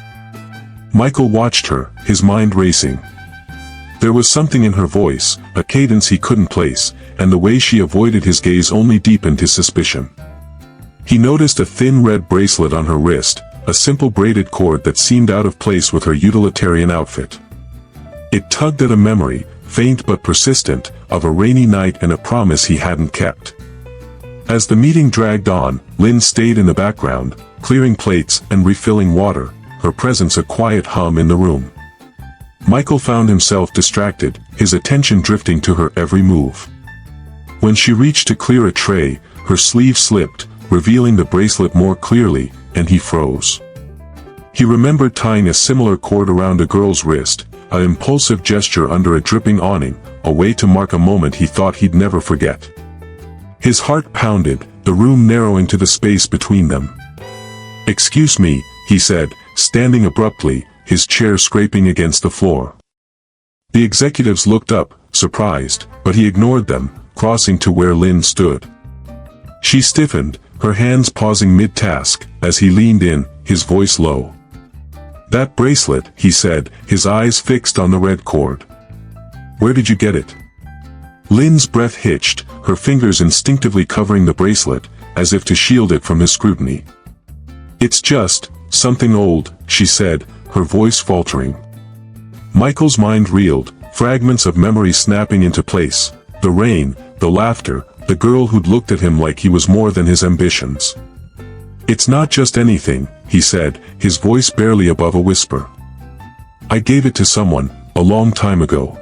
Michael watched her, his mind racing. There was something in her voice, a cadence he couldn't place, and the way she avoided his gaze only deepened his suspicion. He noticed a thin red bracelet on her wrist, a simple braided cord that seemed out of place with her utilitarian outfit. It tugged at a memory, faint but persistent, of a rainy night and a promise he hadn't kept. As the meeting dragged on, Lynn stayed in the background, clearing plates and refilling water, her presence a quiet hum in the room. Michael found himself distracted, his attention drifting to her every move. When she reached to clear a tray, her sleeve slipped, revealing the bracelet more clearly, and he froze. He remembered tying a similar cord around a girl's wrist, an impulsive gesture under a dripping awning, a way to mark a moment he thought he'd never forget. His heart pounded, the room narrowing to the space between them. "Excuse me," he said, standing abruptly, his chair scraping against the floor. The executives looked up, surprised, but he ignored them, crossing to where Lynn stood. She stiffened, her hands pausing mid-task, as he leaned in, his voice low. "That bracelet," he said, his eyes fixed on the red cord. "Where did you get it?" Lynn's breath hitched, her fingers instinctively covering the bracelet, as if to shield it from his scrutiny. "It's just something old," she said, her voice faltering. Michael's mind reeled, fragments of memory snapping into place. The rain, the laughter, the girl who'd looked at him like he was more than his ambitions. "It's not just anything," he said, his voice barely above a whisper. "I gave it to someone, a long time ago."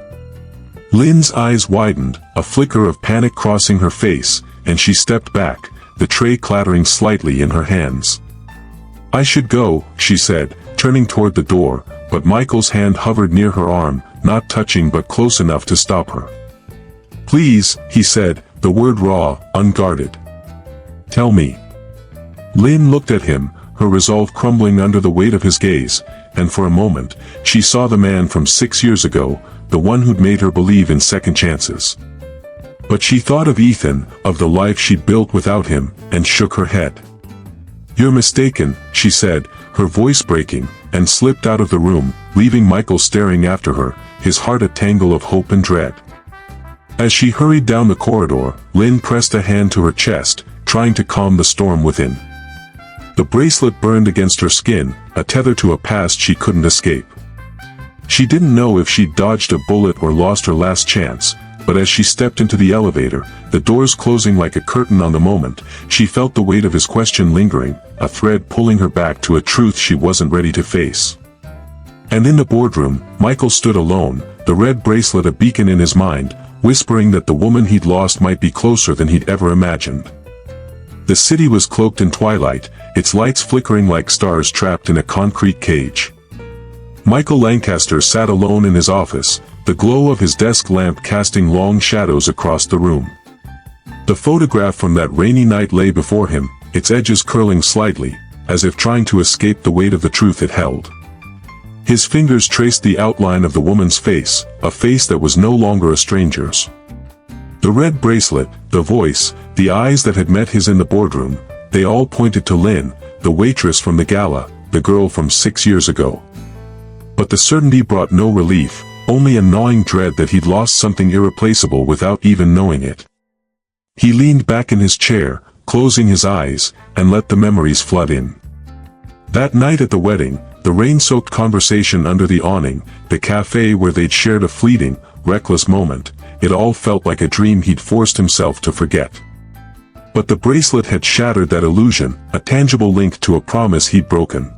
Lynn's eyes widened, a flicker of panic crossing her face, and she stepped back, the tray clattering slightly in her hands. "I should go," she said, turning toward the door, but Michael's hand hovered near her arm, not touching but close enough to stop her. "Please," he said, the word raw, unguarded. "Tell me." Lynn looked at him, her resolve crumbling under the weight of his gaze, and for a moment, she saw the man from 6 years ago, the one who'd made her believe in second chances. But she thought of Ethan, of the life she'd built without him, and shook her head. "You're mistaken," she said, her voice breaking, and slipped out of the room, leaving Michael staring after her, his heart a tangle of hope and dread. As she hurried down the corridor, Lynn pressed a hand to her chest, trying to calm the storm within. The bracelet burned against her skin, a tether to a past she couldn't escape. She didn't know if she'd dodged a bullet or lost her last chance, but as she stepped into the elevator, the doors closing like a curtain on the moment, she felt the weight of his question lingering, a thread pulling her back to a truth she wasn't ready to face. And in the boardroom, Michael stood alone, the red bracelet a beacon in his mind, whispering that the woman he'd lost might be closer than he'd ever imagined. The city was cloaked in twilight, its lights flickering like stars trapped in a concrete cage. Michael Lancaster sat alone in his office, the glow of his desk lamp casting long shadows across the room. The photograph from that rainy night lay before him, its edges curling slightly, as if trying to escape the weight of the truth it held. His fingers traced the outline of the woman's face, a face that was no longer a stranger's. The red bracelet, the voice, the eyes that had met his in the boardroom, they all pointed to Lynn, the waitress from the gala, the girl from 6 years ago. But the certainty brought no relief, only a gnawing dread that he'd lost something irreplaceable without even knowing it. He leaned back in his chair, closing his eyes, and let the memories flood in. That night at the wedding, the rain-soaked conversation under the awning, the cafe where they'd shared a fleeting, reckless moment, it all felt like a dream he'd forced himself to forget. But the bracelet had shattered that illusion, a tangible link to a promise he'd broken.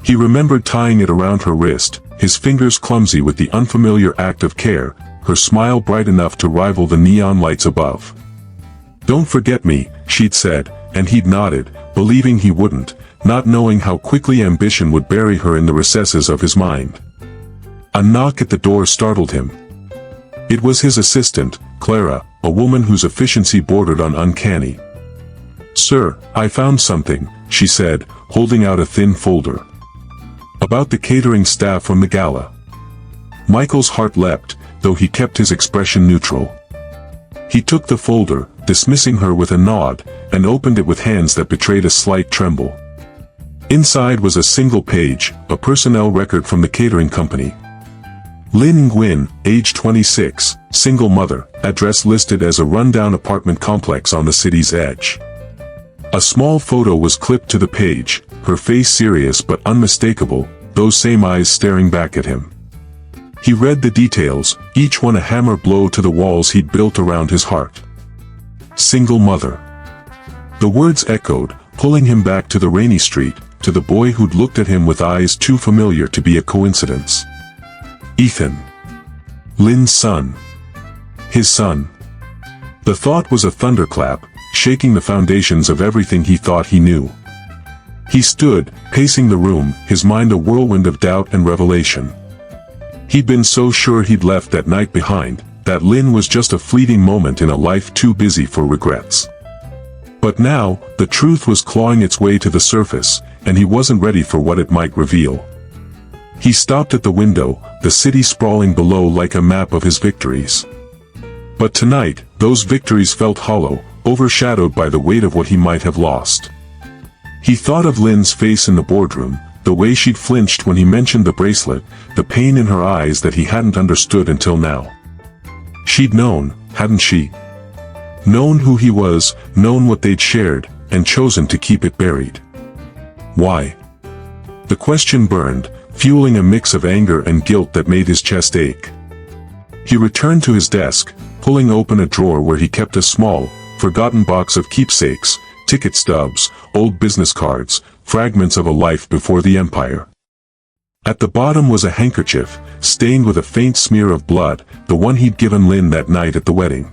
He remembered tying it around her wrist, his fingers clumsy with the unfamiliar act of care, her smile bright enough to rival the neon lights above. "Don't forget me," she'd said, and he'd nodded, believing he wouldn't, not knowing how quickly ambition would bury her in the recesses of his mind. A knock at the door startled him. It was his assistant, Clara, a woman whose efficiency bordered on uncanny. "Sir, I found something," she said, holding out a thin folder. "About the catering staff from the gala." Michael's heart leapt, though he kept his expression neutral. He took the folder, dismissing her with a nod, and opened it with hands that betrayed a slight tremble. Inside was a single page, a personnel record from the catering company. Lynn Nguyen, age 26, single mother, address listed as a rundown apartment complex on the city's edge. A small photo was clipped to the page, her face serious but unmistakable, those same eyes staring back at him. He read the details, each one a hammer blow to the walls he'd built around his heart. Single mother. The words echoed, pulling him back to the rainy street, to the boy who'd looked at him with eyes too familiar to be a coincidence. Ethan. Lynn's son. His son. The thought was a thunderclap, shaking the foundations of everything he thought he knew. He stood, pacing the room, his mind a whirlwind of doubt and revelation. He'd been so sure he'd left that night behind, that Lynn was just a fleeting moment in a life too busy for regrets. But now, the truth was clawing its way to the surface, and he wasn't ready for what it might reveal. He stopped at the window, the city sprawling below like a map of his victories. But tonight, those victories felt hollow, overshadowed by the weight of what he might have lost. He thought of Lynn's face in the boardroom, the way she'd flinched when he mentioned the bracelet, the pain in her eyes that he hadn't understood until now. She'd known, hadn't she? Known who he was, known what they'd shared, and chosen to keep it buried. Why? The question burned, fueling a mix of anger and guilt that made his chest ache. He returned to his desk, pulling open a drawer where he kept a small, forgotten box of keepsakes, ticket stubs, old business cards, fragments of a life before the empire. At the bottom was a handkerchief, stained with a faint smear of blood, the one he'd given Lynn that night at the wedding.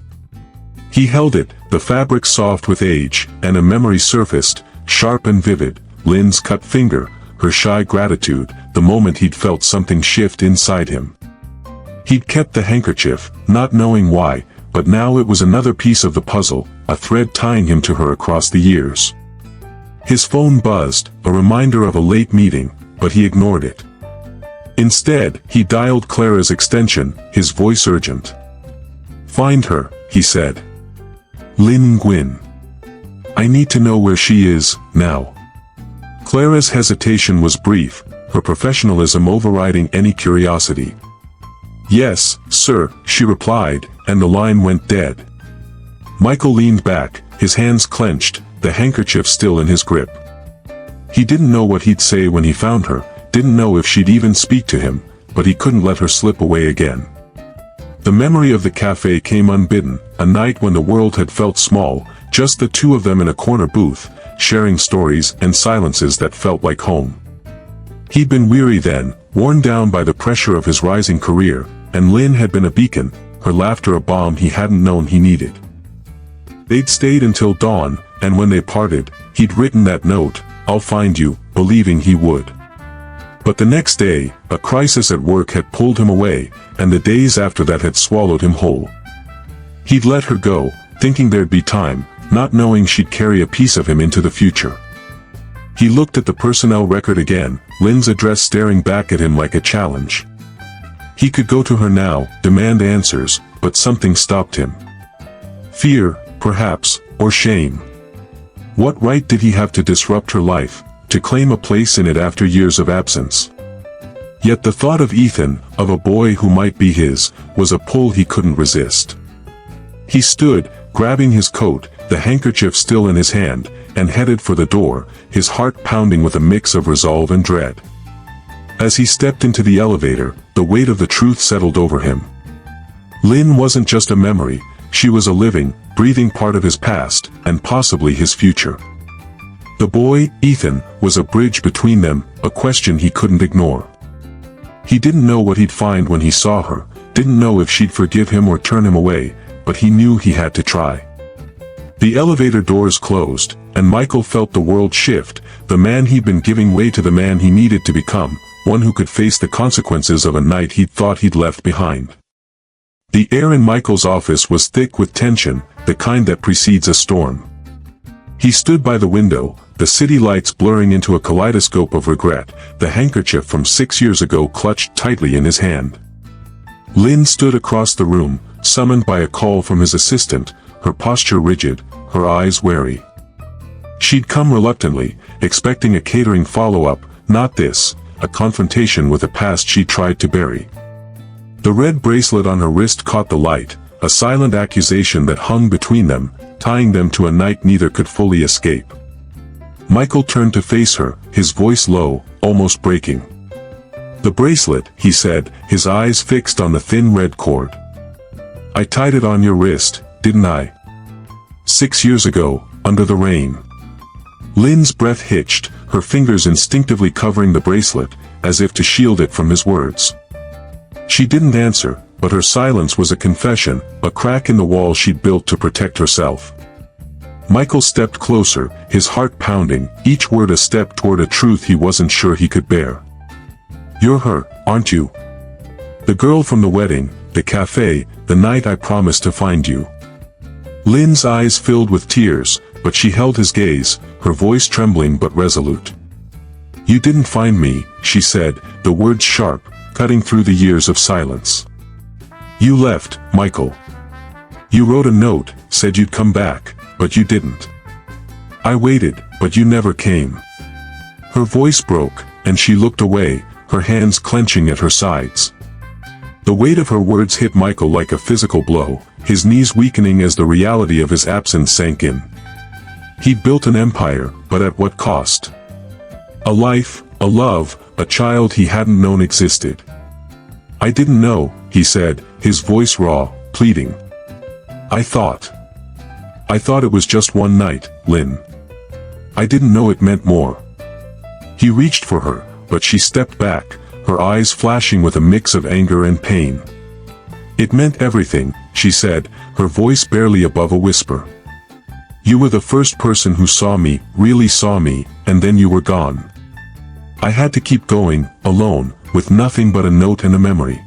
He held it, the fabric soft with age, and a memory surfaced, sharp and vivid, Lynn's cut finger, her shy gratitude, the moment he'd felt something shift inside him. He'd kept the handkerchief, not knowing why, but now it was another piece of the puzzle, a thread tying him to her across the years. His phone buzzed, a reminder of a late meeting, but he ignored it. Instead, he dialed Clara's extension, his voice urgent. "Find her," he said. "Lynn Gwyn. I need to know where she is, now." Clara's hesitation was brief, her professionalism overriding any curiosity. "Yes, sir," she replied, and the line went dead. Michael leaned back, his hands clenched, the handkerchief still in his grip. He didn't know what he'd say when he found her, didn't know if she'd even speak to him, but he couldn't let her slip away again. The memory of the cafe came unbidden, a night when the world had felt small, just the two of them in a corner booth, sharing stories and silences that felt like home. He'd been weary then, worn down by the pressure of his rising career, and Lynn had been a beacon, her laughter a balm he hadn't known he needed. They'd stayed until dawn, and when they parted, he'd written that note, "I'll find you," believing he would. But the next day, a crisis at work had pulled him away, and the days after that had swallowed him whole. He'd let her go, thinking there'd be time, not knowing she'd carry a piece of him into the future. He looked at the personnel record again, Lynn's address staring back at him like a challenge. He could go to her now, demand answers, but something stopped him. Fear, perhaps, or shame. What right did he have to disrupt her life, to claim a place in it after years of absence? Yet the thought of Ethan, of a boy who might be his, was a pull he couldn't resist. He stood, grabbing his coat, the handkerchief still in his hand, and headed for the door, his heart pounding with a mix of resolve and dread. As he stepped into the elevator, the weight of the truth settled over him. Lynn wasn't just a memory, she was a living, breathing part of his past, and possibly his future. The boy, Ethan, was a bridge between them, a question he couldn't ignore. He didn't know what he'd find when he saw her, didn't know if she'd forgive him or turn him away, but he knew he had to try. The elevator doors closed, and Michael felt the world shift, the man he'd been giving way to the man he needed to become, one who could face the consequences of a night he'd thought he'd left behind. The air in Michael's office was thick with tension, the kind that precedes a storm. He stood by the window, the city lights blurring into a kaleidoscope of regret, the handkerchief from 6 years ago clutched tightly in his hand. Lynn stood across the room, summoned by a call from his assistant, her posture rigid, her eyes wary. She'd come reluctantly, expecting a catering follow-up, not this, a confrontation with a past she tried to bury. The red bracelet on her wrist caught the light, a silent accusation that hung between them, tying them to a night neither could fully escape. Michael turned to face her, his voice low, almost breaking. "The bracelet," he said, his eyes fixed on the thin red cord. "I tied it on your wrist, didn't I? 6 years ago, under the rain." Lynn's breath hitched, her fingers instinctively covering the bracelet, as if to shield it from his words. She didn't answer, but her silence was a confession, a crack in the wall she'd built to protect herself. Michael stepped closer, his heart pounding, each word a step toward a truth he wasn't sure he could bear. "You're her, aren't you? The girl from the wedding, the cafe, the night I promised to find you." Lynn's eyes filled with tears, but she held his gaze, her voice trembling but resolute. "You didn't find me," she said, the words sharp, cutting through the years of silence. "You left, Michael. You wrote a note, said you'd come back, but you didn't. I waited, but you never came." Her voice broke, and she looked away, her hands clenching at her sides. The weight of her words hit Michael like a physical blow, his knees weakening as the reality of his absence sank in. He'd built an empire, but at what cost? A life, a love, a child he hadn't known existed. "I didn't know," he said, his voice raw, pleading. I thought it was just one night, Lynn. I didn't know it meant more." He reached for her, but she stepped back, her eyes flashing with a mix of anger and pain. "It meant everything," she said, her voice barely above a whisper. "You were the first person who saw me, really saw me, and then you were gone. I had to keep going, alone, with nothing but a note and a memory."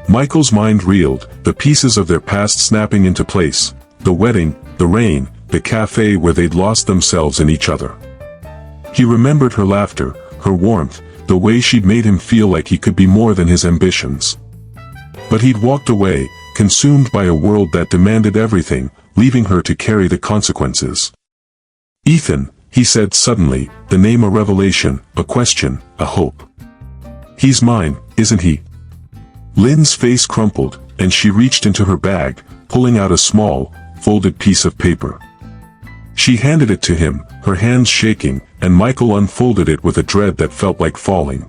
Michael's mind reeled, the pieces of their past snapping into place, the wedding, the rain, the cafe where they'd lost themselves in each other. He remembered her laughter, her warmth, the way she'd made him feel like he could be more than his ambitions. But he'd walked away, consumed by a world that demanded everything, leaving her to carry the consequences. "Ethan," he said suddenly, the name a revelation, a question, a hope. "He's mine, isn't he?" Lynn's face crumpled, and she reached into her bag, pulling out a small, folded piece of paper. She handed it to him, her hands shaking, and Michael unfolded it with a dread that felt like falling.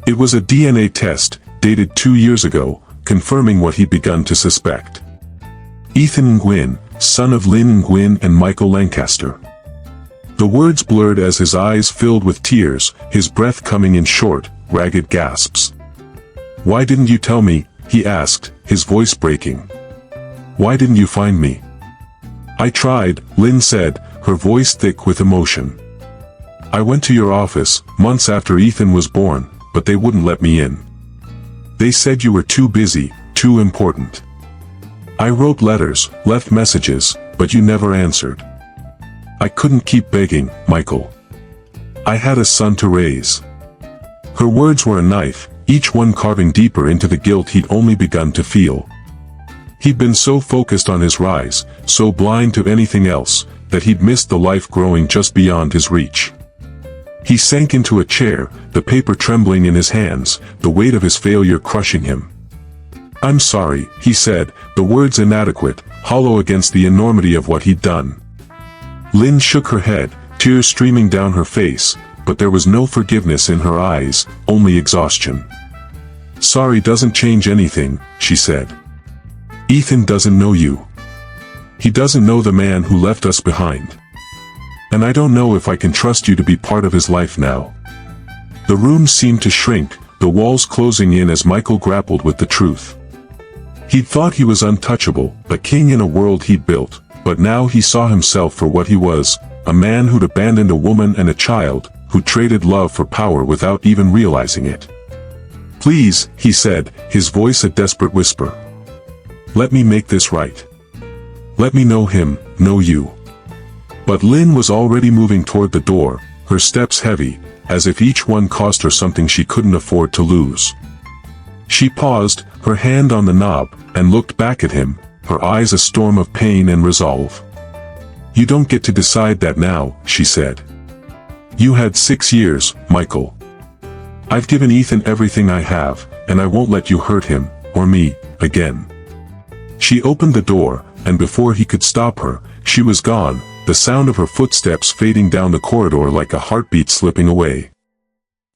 It was a DNA test, dated 2 years ago, confirming what he'd begun to suspect. Ethan Nguyen, son of Lynn Nguyen and Michael Lancaster. The words blurred as his eyes filled with tears, his breath coming in short, ragged gasps. "Why didn't you tell me?" he asked, his voice breaking. "Why didn't you find me?" "I tried," Lynn said, her voice thick with emotion. "I went to your office, months after Ethan was born, but they wouldn't let me in. They said you were too busy, too important. I wrote letters, left messages, but you never answered. I couldn't keep begging, Michael. I had a son to raise." Her words were a knife, each one carving deeper into the guilt he'd only begun to feel. He'd been so focused on his rise, so blind to anything else, that he'd missed the life growing just beyond his reach. He sank into a chair, the paper trembling in his hands, the weight of his failure crushing him. "I'm sorry," he said, the words inadequate, hollow against the enormity of what he'd done. Lynn shook her head, tears streaming down her face, but there was no forgiveness in her eyes, only exhaustion. "Sorry doesn't change anything," she said. "Ethan doesn't know you. He doesn't know the man who left us behind. And I don't know if I can trust you to be part of his life now." The room seemed to shrink, the walls closing in as Michael grappled with the truth. He'd thought he was untouchable, a king in a world he'd built, but now he saw himself for what he was, a man who'd abandoned a woman and a child, who traded love for power without even realizing it. "Please," he said, his voice a desperate whisper. "Let me make this right. Let me know him, know you." But Lynn was already moving toward the door, her steps heavy, as if each one cost her something she couldn't afford to lose. She paused, her hand on the knob, and looked back at him, her eyes a storm of pain and resolve. "You don't get to decide that now," she said. "You had 6 years, Michael. I've given Ethan everything I have, and I won't let you hurt him, or me, again." She opened the door, and before he could stop her, she was gone, the sound of her footsteps fading down the corridor like a heartbeat slipping away.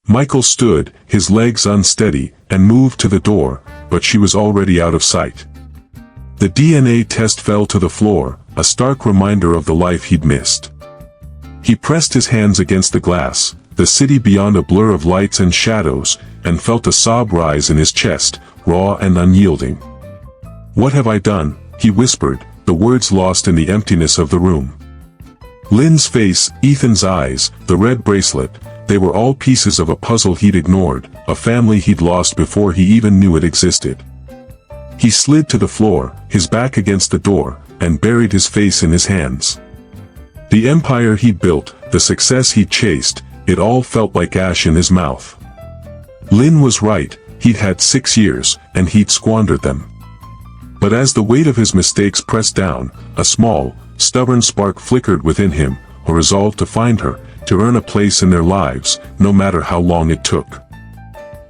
Michael stood, his legs unsteady, and moved to the door, but she was already out of sight. The DNA test fell to the floor, a stark reminder of the life he'd missed. He pressed his hands against the glass, the city beyond a blur of lights and shadows, and felt a sob rise in his chest, raw and unyielding. "What have I done?" he whispered, the words lost in the emptiness of the room. Lynn's face, Ethan's eyes, the red bracelet, they were all pieces of a puzzle he'd ignored, a family he'd lost before he even knew it existed. He slid to the floor, his back against the door, and buried his face in his hands. The empire he'd built, the success he'd chased, it all felt like ash in his mouth. Lynn was right, he'd had 6 years, and he'd squandered them. But as the weight of his mistakes pressed down, a small, stubborn spark flickered within him, a resolve to find her, to earn a place in their lives, no matter how long it took.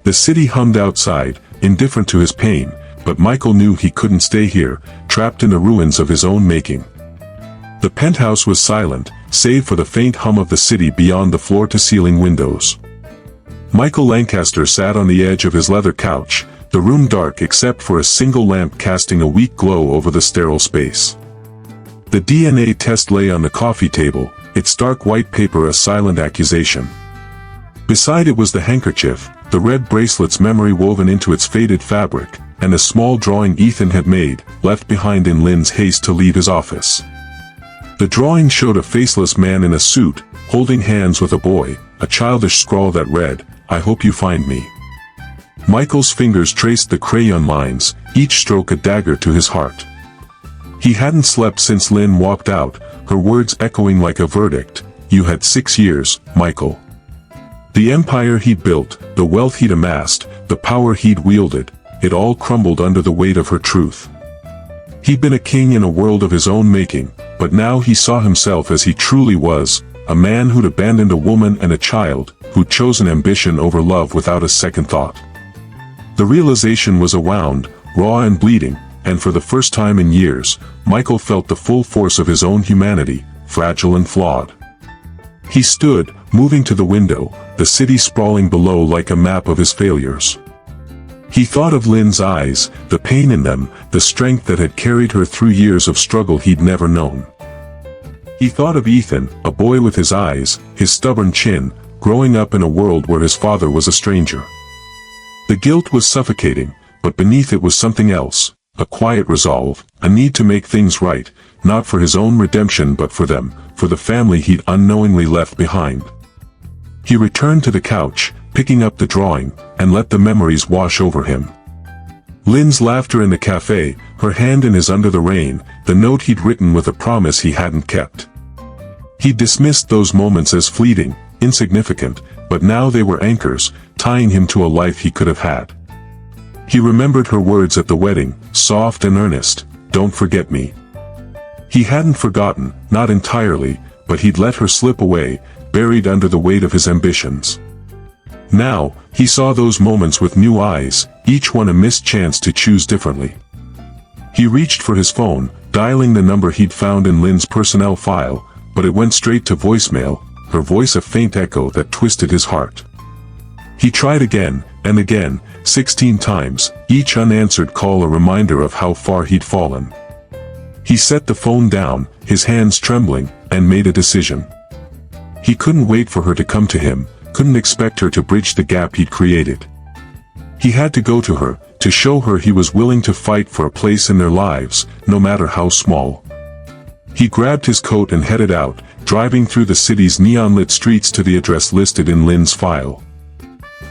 The city hummed outside, indifferent to his pain, but Michael knew he couldn't stay here, trapped in the ruins of his own making. The penthouse was silent, save for the faint hum of the city beyond the floor-to-ceiling windows. Michael Lancaster sat on the edge of his leather couch, the room dark except for a single lamp casting a weak glow over the sterile space. The DNA test lay on the coffee table, its dark white paper a silent accusation. Beside it was the handkerchief, the red bracelet's memory woven into its faded fabric, and a small drawing Ethan had made, left behind in Lynn's haste to leave his office. The drawing showed a faceless man in a suit, holding hands with a boy, a childish scrawl that read, "I hope you find me." Michael's fingers traced the crayon lines, each stroke a dagger to his heart. He hadn't slept since Lynn walked out, her words echoing like a verdict, "You had 6 years, Michael." The empire he'd built, the wealth he'd amassed, the power he'd wielded, it all crumbled under the weight of her truth. He'd been a king in a world of his own making, but now he saw himself as he truly was, a man who'd abandoned a woman and a child, who'd chosen ambition over love without a second thought. The realization was a wound, raw and bleeding, and for the first time in years, Michael felt the full force of his own humanity, fragile and flawed. He stood, moving to the window, the city sprawling below like a map of his failures. He thought of Lynn's eyes, the pain in them, the strength that had carried her through years of struggle he'd never known. He thought of Ethan, a boy with his eyes, his stubborn chin, growing up in a world where his father was a stranger. The guilt was suffocating, but beneath it was something else, a quiet resolve, a need to make things right, not for his own redemption but for them, for the family he'd unknowingly left behind. He returned to the couch, picking up the drawing, and let the memories wash over him. Lynn's laughter in the cafe, her hand in his under the rain, the note he'd written with a promise he hadn't kept. He dismissed those moments as fleeting, insignificant, but now they were anchors, tying him to a life he could have had. He remembered her words at the wedding, soft and earnest, "Don't forget me." He hadn't forgotten, not entirely, but he'd let her slip away, buried under the weight of his ambitions. Now, he saw those moments with new eyes, each one a missed chance to choose differently. He reached for his phone, dialing the number he'd found in Lynn's personnel file, but it went straight to voicemail, her voice a faint echo that twisted his heart. He tried again, and again, 16 times, each unanswered call a reminder of how far he'd fallen. He set the phone down, his hands trembling, and made a decision. He couldn't wait for her to come to him, couldn't expect her to bridge the gap he'd created. He had to go to her, to show her he was willing to fight for a place in their lives, no matter how small. He grabbed his coat and headed out, driving through the city's neon-lit streets to the address listed in Lynn's file.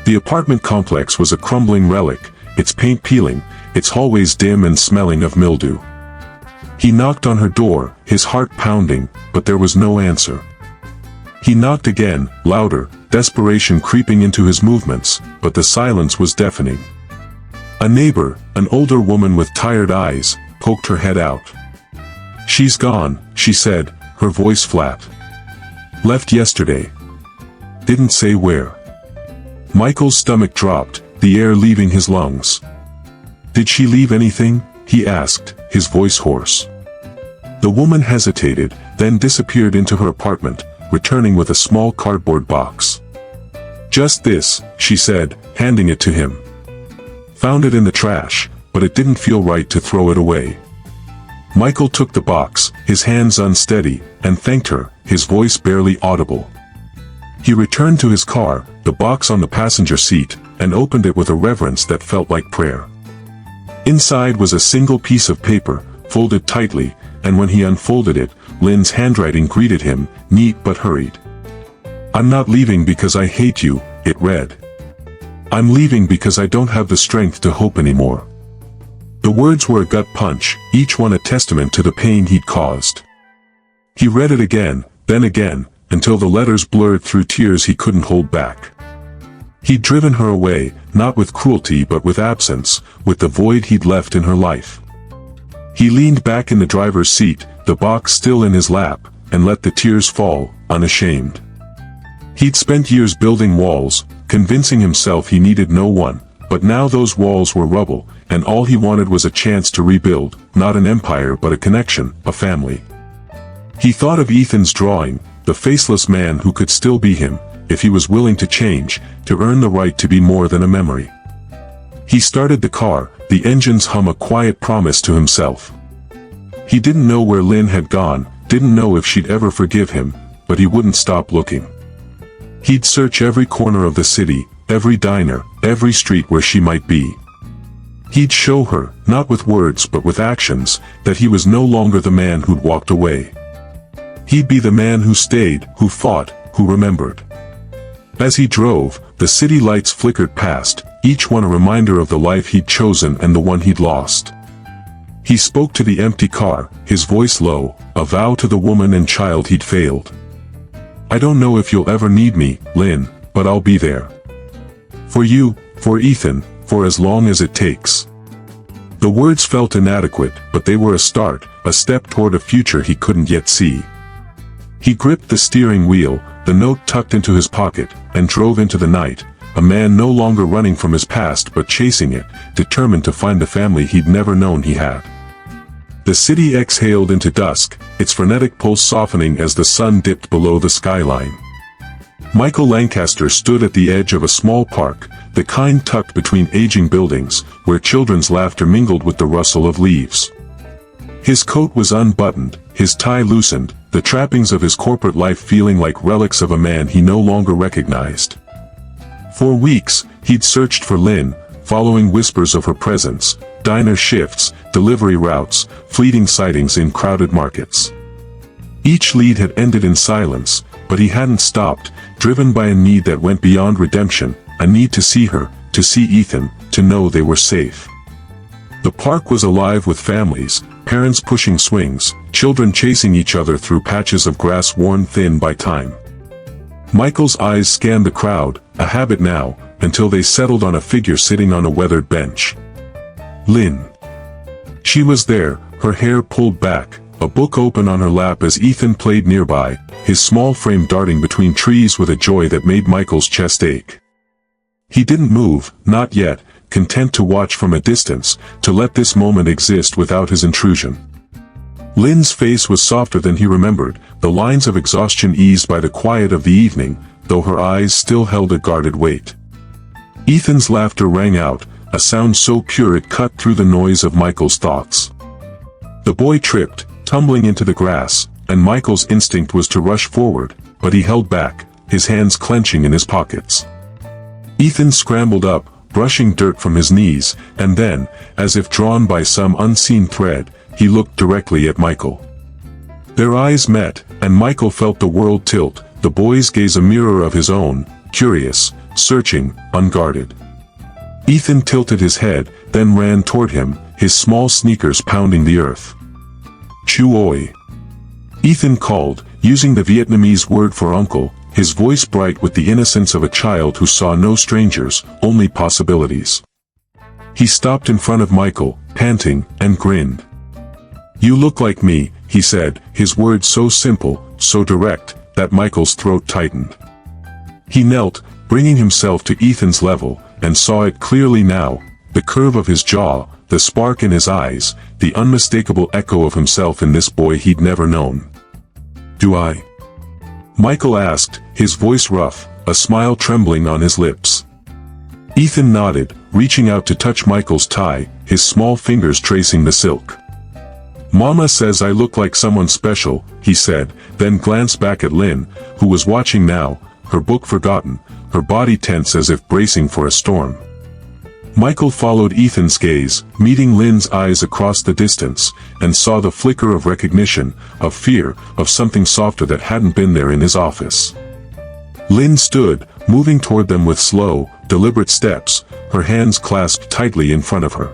The apartment complex was a crumbling relic, its paint peeling, its hallways dim and smelling of mildew. He knocked on her door, his heart pounding, but there was no answer. He knocked again, louder, desperation creeping into his movements, but the silence was deafening. A neighbor, an older woman with tired eyes, poked her head out. "She's gone," she said, her voice flat. "Left yesterday. Didn't say where." Michael's stomach dropped, the air leaving his lungs. "Did she leave anything?" he asked, his voice hoarse. The woman hesitated, then disappeared into her apartment, returning with a small cardboard box. "Just this," she said, handing it to him. "Found it in the trash, but it didn't feel right to throw it away." Michael took the box, his hands unsteady, and thanked her, his voice barely audible. He returned to his car, the box on the passenger seat, and opened it with a reverence that felt like prayer. Inside was a single piece of paper, folded tightly, and when he unfolded it, Lynn's handwriting greeted him, neat but hurried. "I'm not leaving because I hate you," it read. "I'm leaving because I don't have the strength to hope anymore." The words were a gut punch, each one a testament to the pain he'd caused. He read it again, then again, until the letters blurred through tears he couldn't hold back. He'd driven her away, not with cruelty but with absence, with the void he'd left in her life. He leaned back in the driver's seat, the box still in his lap, and let the tears fall, unashamed. He'd spent years building walls, convincing himself he needed no one, but now those walls were rubble, and all he wanted was a chance to rebuild, not an empire but a connection, a family. He thought of Ethan's drawing, the faceless man who could still be him, if he was willing to change, to earn the right to be more than a memory. He started the car, the engines hum a quiet promise to himself. He didn't know where Lynn had gone, didn't know if she'd ever forgive him, but he wouldn't stop looking. He'd search every corner of the city, every diner, every street where she might be. He'd show her, not with words but with actions, that he was no longer the man who'd walked away. He'd be the man who stayed, who fought, who remembered. As he drove, the city lights flickered past, each one a reminder of the life he'd chosen and the one he'd lost. He spoke to the empty car, his voice low, a vow to the woman and child he'd failed. "I don't know if you'll ever need me, Lynn, but I'll be there. For you, for Ethan, for as long as it takes." The words felt inadequate, but they were a start, a step toward a future he couldn't yet see. He gripped the steering wheel, the note tucked into his pocket, and drove into the night, a man no longer running from his past but chasing it, determined to find the family he'd never known he had. The city exhaled into dusk, its frenetic pulse softening as the sun dipped below the skyline. Michael Lancaster stood at the edge of a small park, the kind tucked between aging buildings, where children's laughter mingled with the rustle of leaves. His coat was unbuttoned, his tie loosened, the trappings of his corporate life feeling like relics of a man he no longer recognized. For weeks, he'd searched for Lynn, following whispers of her presence, diner shifts, delivery routes, fleeting sightings in crowded markets. Each lead had ended in silence, but he hadn't stopped, driven by a need that went beyond redemption, a need to see her, to see Ethan, to know they were safe. The park was alive with families, parents pushing swings, children chasing each other through patches of grass worn thin by time. Michael's eyes scanned the crowd, a habit now, until they settled on a figure sitting on a weathered bench. Lynn. She was there, her hair pulled back, a book open on her lap as Ethan played nearby, his small frame darting between trees with a joy that made Michael's chest ache. He didn't move, not yet, content to watch from a distance, to let this moment exist without his intrusion. Lynn's face was softer than he remembered, the lines of exhaustion eased by the quiet of the evening, though her eyes still held a guarded weight. Ethan's laughter rang out, a sound so pure it cut through the noise of Michael's thoughts. The boy tripped, tumbling into the grass, and Michael's instinct was to rush forward, but he held back, his hands clenching in his pockets. Ethan scrambled up, brushing dirt from his knees, and then, as if drawn by some unseen thread, he looked directly at Michael. Their eyes met, and Michael felt the world tilt, the boy's gaze a mirror of his own, curious, searching, unguarded. Ethan tilted his head, then ran toward him, his small sneakers pounding the earth. "Chu oi." Ethan called, using the Vietnamese word for uncle, his voice bright with the innocence of a child who saw no strangers, only possibilities. He stopped in front of Michael, panting, and grinned. "You look like me," he said, his words so simple, so direct, that Michael's throat tightened. He knelt, bringing himself to Ethan's level, and saw it clearly now, the curve of his jaw, the spark in his eyes, the unmistakable echo of himself in this boy he'd never known. "Do I?" Michael asked, his voice rough, a smile trembling on his lips. Ethan nodded, reaching out to touch Michael's tie, his small fingers tracing the silk. "Mama says I look like someone special," he said, then glanced back at Lynn, who was watching now, her book forgotten, her body tense as if bracing for a storm. Michael followed Ethan's gaze, meeting Lynn's eyes across the distance, and saw the flicker of recognition, of fear, of something softer that hadn't been there in his office. Lynn stood, moving toward them with slow, deliberate steps, her hands clasped tightly in front of her.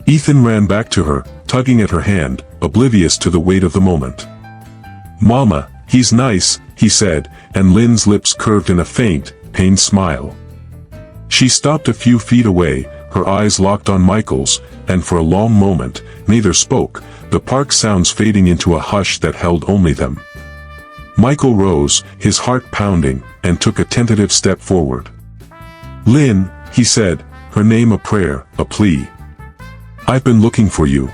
Ethan ran back to her, tugging at her hand, oblivious to the weight of the moment. "Mama, he's nice," he said, and Lynn's lips curved in a faint, pained smile. She stopped a few feet away, her eyes locked on Michael's, and for a long moment, neither spoke, the park sounds fading into a hush that held only them. Michael rose, his heart pounding, and took a tentative step forward. "Lynn," he said, her name a prayer, a plea. "I've been looking for you."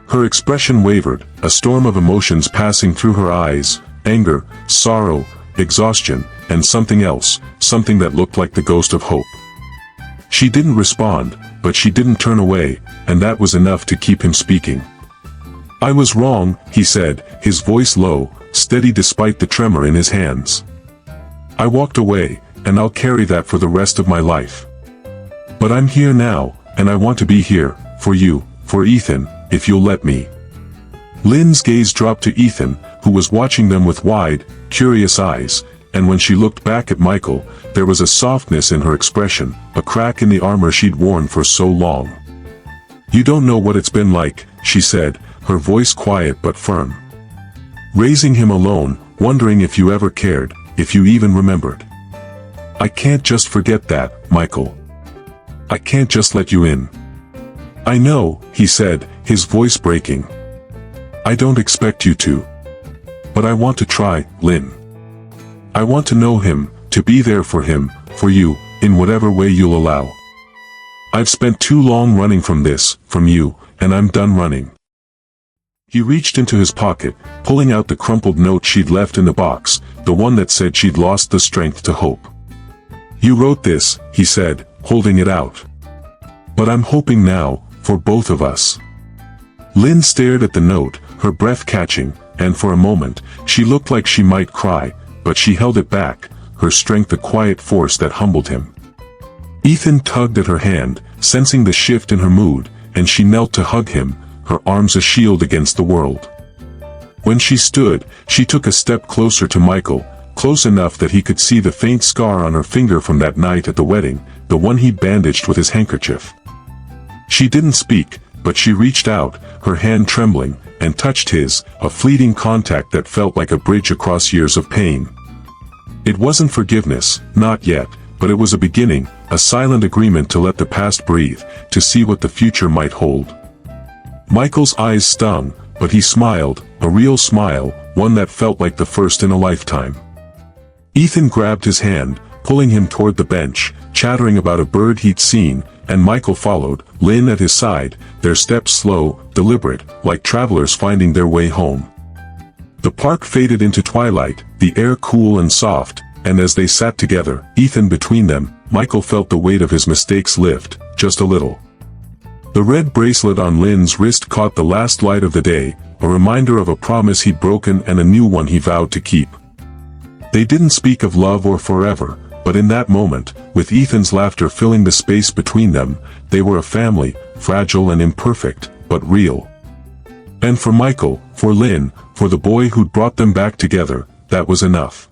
Her expression wavered, a storm of emotions passing through her eyes, anger, sorrow, exhaustion, and something else, something that looked like the ghost of hope. She didn't respond, but she didn't turn away, and that was enough to keep him speaking. "I was wrong," he said, his voice low, steady despite the tremor in his hands. "I walked away, and I'll carry that for the rest of my life. But I'm here now, and I want to be here, for you, for Ethan, if you'll let me." Lynn's gaze dropped to Ethan, who was watching them with wide, curious eyes, and when she looked back at Michael, there was a softness in her expression, a crack in the armor she'd worn for so long. "You don't know what it's been like," she said, her voice quiet but firm. "Raising him alone, wondering if you ever cared, if you even remembered. I can't just forget that, Michael. I can't just let you in." "I know," he said, his voice breaking. "I don't expect you to. But I want to try, Lynn. I want to know him, to be there for him, for you, in whatever way you'll allow. I've spent too long running from this, from you, and I'm done running." He reached into his pocket, pulling out the crumpled note she'd left in the box, the one that said she'd lost the strength to hope. "You wrote this," he said, holding it out. "But I'm hoping now, for both of us." Lynn stared at the note, her breath catching, and for a moment, she looked like she might cry, but she held it back, her strength a quiet force that humbled him. Ethan tugged at her hand, sensing the shift in her mood, and she knelt to hug him, her arms a shield against the world. When she stood, she took a step closer to Michael, close enough that he could see the faint scar on her finger from that night at the wedding, the one he'd bandaged with his handkerchief. She didn't speak, but she reached out, her hand trembling, and touched his, a fleeting contact that felt like a bridge across years of pain. It wasn't forgiveness, not yet, but it was a beginning, a silent agreement to let the past breathe, to see what the future might hold. Michael's eyes stung, but he smiled, a real smile, one that felt like the first in a lifetime. Ethan grabbed his hand, pulling him toward the bench, chattering about a bird he'd seen, and Michael followed, Lynn at his side, their steps slow, deliberate, like travelers finding their way home. The park faded into twilight, the air cool and soft, and as they sat together, Ethan between them, Michael felt the weight of his mistakes lift, just a little. The red bracelet on Lynn's wrist caught the last light of the day, a reminder of a promise he'd broken and a new one he vowed to keep. They didn't speak of love or forever, but in that moment, with Ethan's laughter filling the space between them, they were a family, fragile and imperfect, but real. And for Michael, for Lynn, for the boy who'd brought them back together, that was enough.